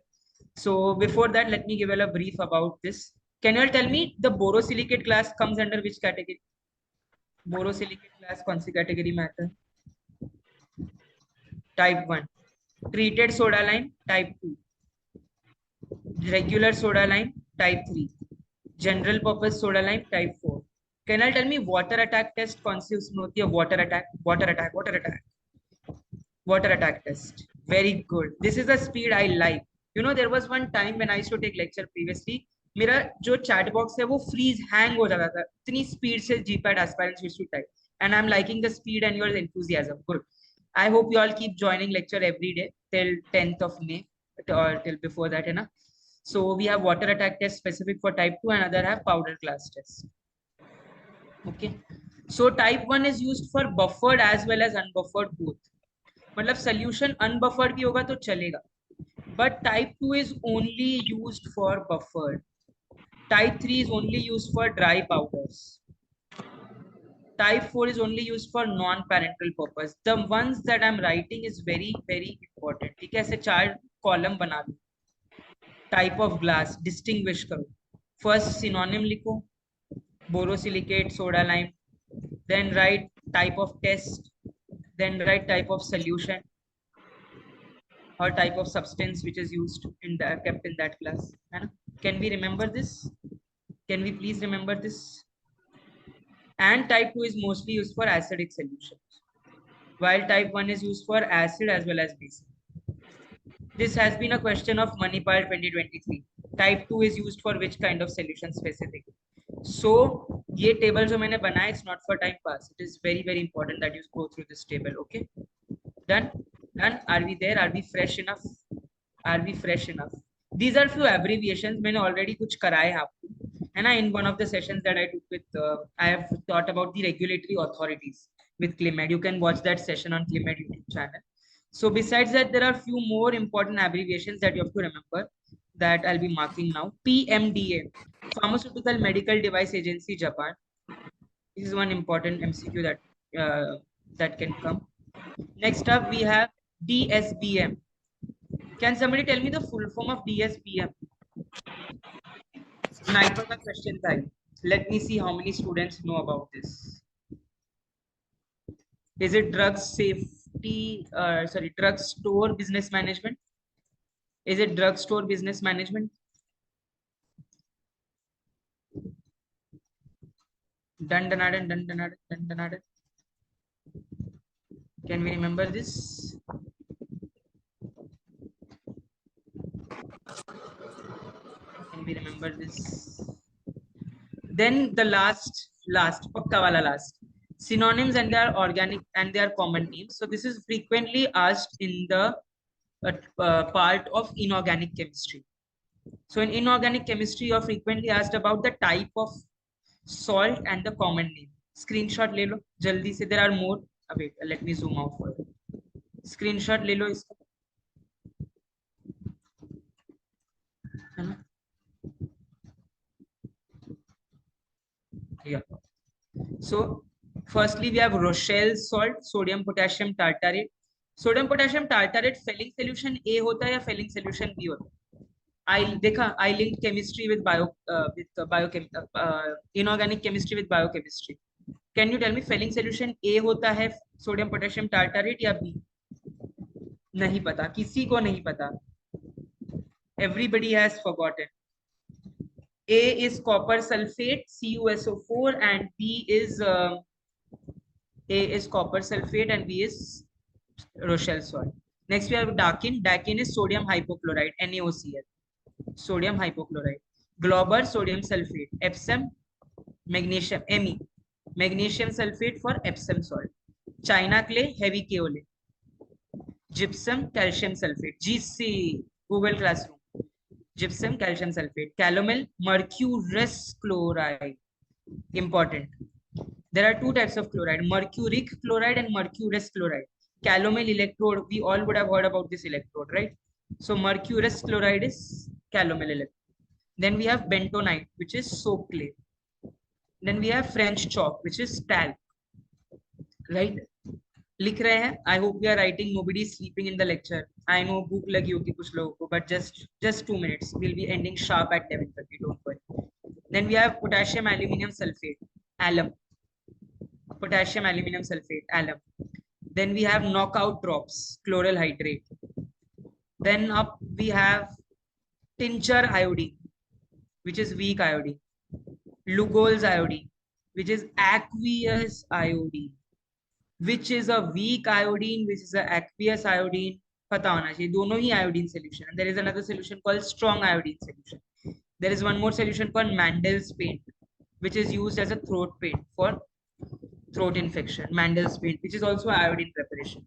So before that, let me give you a brief about this. Can you all tell me the borosilicate glass comes under which category? Borosilicate glass कौन सी category में आता है? Type 1. Treated soda lime, type 2. Regular soda lime, type 3. General purpose soda lime, type 4. Can you tell me water attack test कौन सी उसमें होती है? Water attack test. Very good. This is the speed I like. You know, there was one time when I used to take lecture previously, मेरा जो chat box है वो freeze hang हो जाता था. इतनी speed से GPAT aspirants used to type. And I'm liking the speed and your enthusiasm. Good. I hope you all keep joining lecture every day till 10th of May or till before that, है ना? So we have water attack test specific for type 2 and other have powder glass test. Okay. So type 1 is used for buffered as well as unbuffered both. मतलब solution unbuffered भी होगा तो चलेगा. But type 2 is only used for buffered. Type 3 is only used for dry powders. Type 4 is only used for non-parenteral purpose. The ones that I'm writing is very, very important. ठीक है, ऐसे 4 column बना लो. Type of glass distinguish करो. First synonym लिखो, borosilicate, soda lime. Then write type of test. Then write type of solution or type of substance which is used in that, kept in that class. Can we remember this? Can we please remember this? And type 2 is mostly used for acidic solutions, while type 1 is used for acid as well as basic. This has been a question of Manipal 2023. Type 2 is used for which kind of solution specifically? So ये table जो मैंने बनाया, it's not for time pass. It is very, very important that you go through this table. Okay, done. Are we there? Are we fresh enough? Are we fresh enough? These are few abbreviations. मैंने already कुछ कराए हैं आपको, है ना? In one of the sessions that I took with, I have taught about the regulatory authorities with CliMed. You can watch that session on CliMed YouTube channel. So besides that, there are few more important abbreviations that you have to remember that I'll be marking now. PMDA, Pharmaceutical Medical Device Agency, Japan. This is one important MCQ that can come. Next up, we have DSBM. Can somebody tell me the full form of DSBM? Sniper का question था ये. Let me see how many students know about this. Is it drug safety? Sorry, drug store business management. Is it drug store business management? Dun dun dun dun dun dun dun dun. Can we remember this? Can we remember this? Then the last, pakka wala last. Synonyms and their organic and their common names. So this is frequently asked in the part of inorganic chemistry. So in inorganic chemistry, you're frequently asked about the type of salt and the common name. Screenshot ले लो जल्दी से. There are more. Wait, let me zoom out for it. Screenshot ले लो इसका, है ना? Yeah. So firstly, we have Rochelle salt, sodium potassium tartarate. Sodium potassium tartarate Fehling solution A होता है या Fehling solution B होता है? I linked chemistry with inorganic chemistry with biochemistry. Can you tell me Fehling solution A होता है sodium potassium tartarate या B? नहीं पता, किसी को नहीं पता. Everybody has forgotten. A is copper sulfate, CuSO4, and B is A is copper sulfate and B is Rochelle salt. Next we have Dakin. Dakin is sodium hypochlorite, NaOCl. Sodium hypochlorite. Glauber, sodium sulfate. Epsom, magnesium, Me. Magnesium sulfate for Epsom salt. China clay, heavy kaolin. Gypsum, calcium sulfate. GC, Google Classroom. Gypsum, calcium sulfate. Calomel, mercurous chloride. Important. There are two types of chloride, mercuric chloride and mercurous chloride. Calomel electrode, we all would have heard about this electrode, right? So mercurous chloride is calomel electrode. Then we have bentonite, which is soap clay. Then we have French chalk, which is talc, right? लिख रहे हैं. I hope we are writing. Nobody is sleeping in the lecture. I know भूख लगी होगी कुछ लोगों को, but just 2 minutes. We'll be ending sharp at 11:30. Don't worry. Then we have potassium aluminium sulfate, alum. Potassium aluminium sulfate, alum. Then we have knockout drops, chloral hydrate. Then up we have tincture iodine, which is weak iodine. Lugol's iodine, which is aqueous iodine. Which is a weak iodine, which is a aqueous iodine. पता होना चाहिए, दोनों ही iodine solution. And there is another solution called strong iodine solution. There is one more solution called Mandel's paint, which is used as a throat paint for throat infection. Mandel's paint, which is also iodine preparation.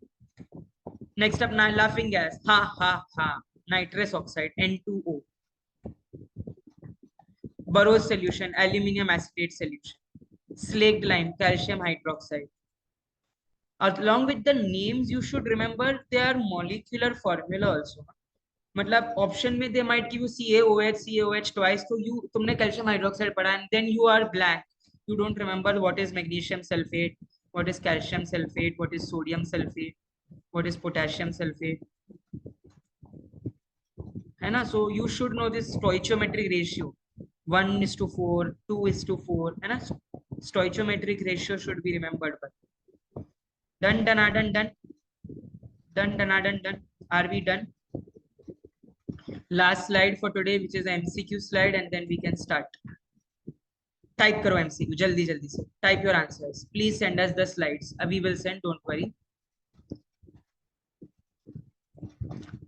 Next up, laughing gas. Ha ha ha. Nitrous oxide, N2O. Burroughs solution, aluminium acetate solution. Slaked lime, calcium hydroxide. Along with the names, you should remember their molecular formula also. मतलब option में they might give you CaOH twice, तो तुमने calcium hydroxide पढ़ा and then you are blank. You don't remember what is magnesium sulfate, what is calcium sulfate, what is sodium sulfate, what is potassium sulfate, है ना? So you should know this stoichiometric ratio, 1:4, 2:4, है ना? Stoichiometric ratio should be remembered. But done. Are we done? Last slide for today, which is an MCQ slide, and then we can start. Type करो MCQ जल्दी से. Type your answers. Please send us the slides. We will send. Don't worry.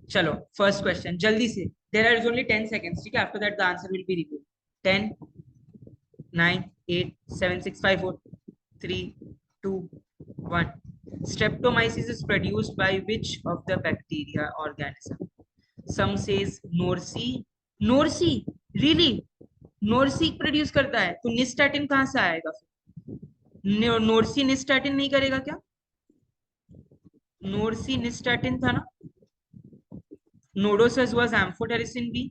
चलो, first question जल्दी से. There is only 10 seconds. ठीक है? After that, the answer will be revealed. 10, 9, 8, 7, 6, 5, 4, 3, 2, 1. Streptomyces is produced by which of the bacteria organism? Some says noursei. Noursei, really? Noursei produce करता है तो nystatin कहाँ से आएगा फिर? नोर्सी निस्टैटिन नहीं करेगा क्या? नोर्सी निस्टैटिन था ना. Nodosus was amphotericin B.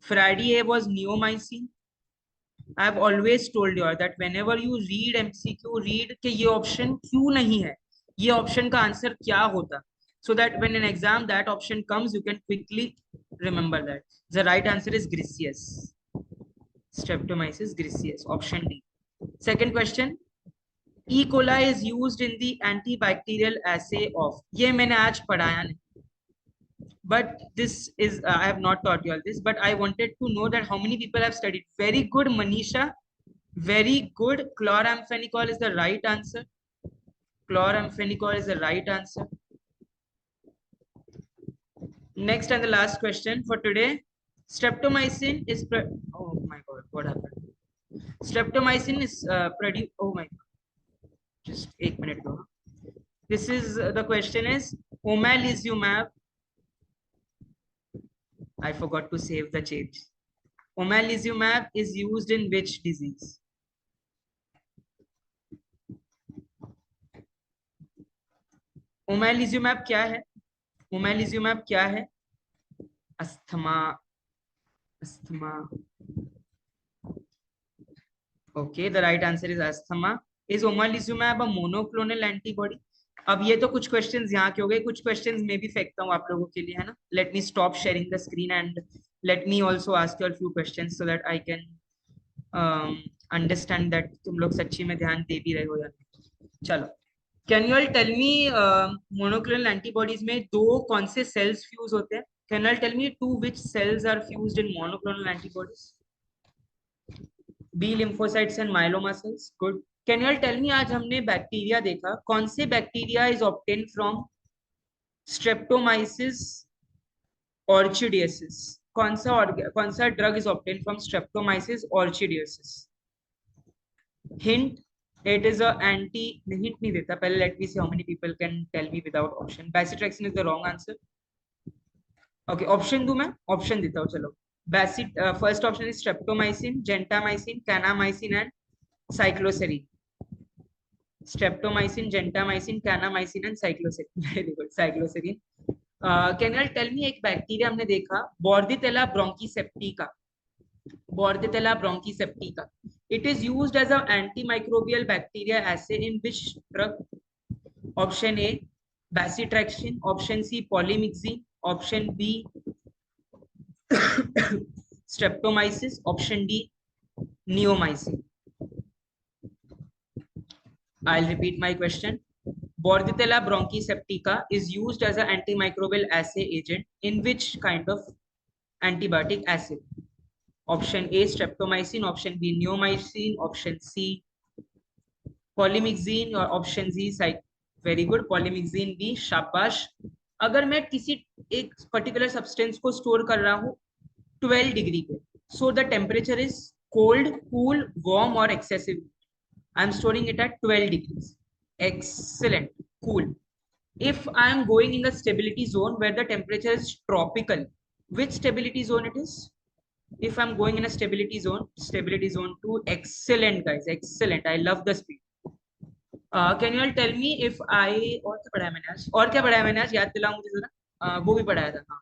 Fradiae was neomycin. I have always told you that whenever you read MCQ, read कि ये ऑप्शन क्यों नहीं है, ये ऑप्शन का आंसर क्या होता, so that when in exam that option comes you can quickly remember that. The right answer is griseous. Streptomyces griseus, option D. Second question. E. coli is used in the antibacterial assay of. ये मैंने आज पढ़ाया नहीं. But this is, I have not taught you all this, but I wanted to know that how many people have studied. Very good, Manisha. Very good. Chloramphenicol is the right answer. Chloramphenicol is the right answer. Next and the last question for today. Streptomycin is, oh my God, what happened? Streptomycin is produced, oh my God, just 1 minute though. This is, the question is, omalizumab, I forgot to save the change. Omalizumab is used in which disease? Omalizumab क्या है? Omalizumab क्या है? Asthma. Asthma. Okay, the right answer is asthma. Is omalizumab a monoclonal antibody? अब ये तो कुछ questions यहाँ के हो गए, कुछ क्वेश्चंस मैं भी फेंकता हूँ आप लोगों के लिए, है ना. Let me stop sharing the screen and let me also ask you few questions so that I can understand that तुम लोग सच्ची में ध्यान दे भी रहे हो या नहीं. चलो, can you all tell me monoclonal antibodies में दो कौन से सेल्स फ्यूज होते हैं? Can you all tell me two which cells are fused in monoclonal antibodies? B lymphocytes and myeloma cells. Good. Can you all tell me, आज हमने bacteria देखा, कौन से bacteria is obtained from Streptomyces orchidiosis? कौन सा drug is obtained from Streptomyces orchidiosis? Hint. It is a anti. Hint नहीं देता. पहले let me see how many people can tell me without option. Bacitracin is the wrong answer. Okay, option दूं मैं? Option देता हूँ चलो. First option is streptomycin, gentamicin, kanamycin, and cycloserine. Streptomycin, gentamicin, kanamycin, and cycloserine. Very good, cycloserine. Can you tell me एक bacteria हमने देखा, Bordetella bronchipeptica. Bordetella bronchipeptica. It is used as an antimicrobial bacteria assay in which drug? Option A, bacitracin. Option C, polymyxin. Option B, Streptomyces. Option D, neomycin. I'll repeat my question. Bordetella bronchipeptica is used as an antimicrobial assay agent in which kind of antibiotic assay? Option A, streptomycin. Option B, neomycin. Option C, polymyxin. Or option Z, very good, polymyxin B. शाबाश. अगर मैं किसी एक particular substance को store कर रहा हूँ 12 degree पे, so the temperature is cold, cool, warm or excessive. I am storing it at 12 degrees. Excellent. Cool. If I am going in the stability zone where the temperature is tropical, which stability zone it is? If I'm going in a stability zone 2. Excellent guys, excellent. I love the speed. Can you all tell me if I, और क्या पढ़ाया मैंने आज, याद दिलाओ मुझे जरा. वो भी पढ़ाया था. हाँ.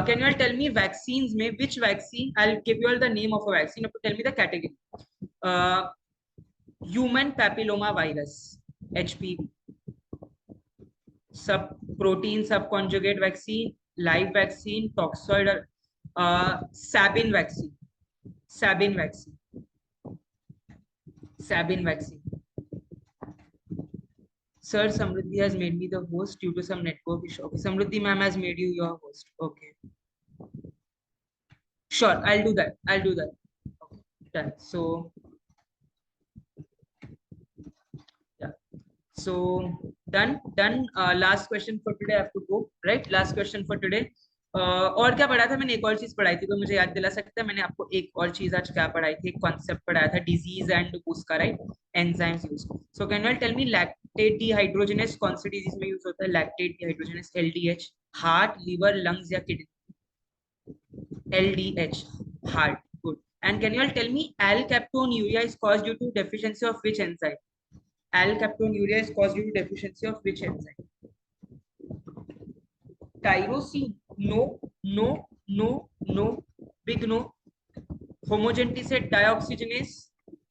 Can you all tell me vaccines में which vaccine? I'll give you all the name of a vaccine. You have to tell me the category. Human papilloma virus, HPV. Protein subconjugate vaccine, live vaccine, toxoid, Sabin vaccine. Sabin vaccine. Sir, Samruddhi has made me the host due to some network issue. Okay, Samruddhi ma'am has made you your host. Okay. Sure, I'll do that. Okay, done. So, yeah. So, done. Last question for today. I have to go, right? Last question for today. और क्या पढ़ा था मैंने? एक और चीज पढ़ाई थी, तो मुझे याद दिला सकता है? मैंने आपको एक और चीज आज क्या पढ़ाई थी? एक कॉन्सेप्ट पढ़ाया था, डिजीज एंड उसका, right, enzymes use. So can you tell me lactate dehydrogenase कौन सी डिजीज में यूज होता है? Lactate dehydrogenase, LDH. Heart, liver, lungs या किडनी? LDH, heart. Good. And can you all tell me L-captonuria is caused due to deficiency of which enzyme? L-captonuria is caused due to deficiency of which enzyme? Tyrosine? No, no, no, no. Big no. Homogentisate dioxygenase?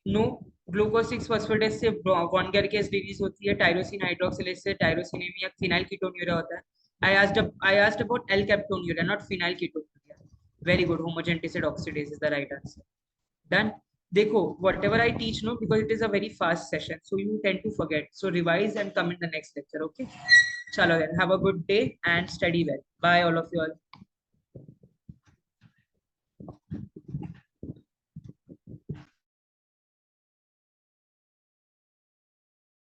No. Glucose 6 phosphatase से von गैरिकेस disease होती है. Tyrosine hydroxylase से tyrosinaemia phenyl ketonuria होता है. I asked about L-captonuria, not phenyl ketonuria. Very good. Homogentisate oxidase is the right answer. Done. देखो, whatever I teach, no, because it is a very fast session, so you tend to forget. So revise and come in the next lecture. Okay. Chalo then. Have a good day and study well. Bye, all of you all.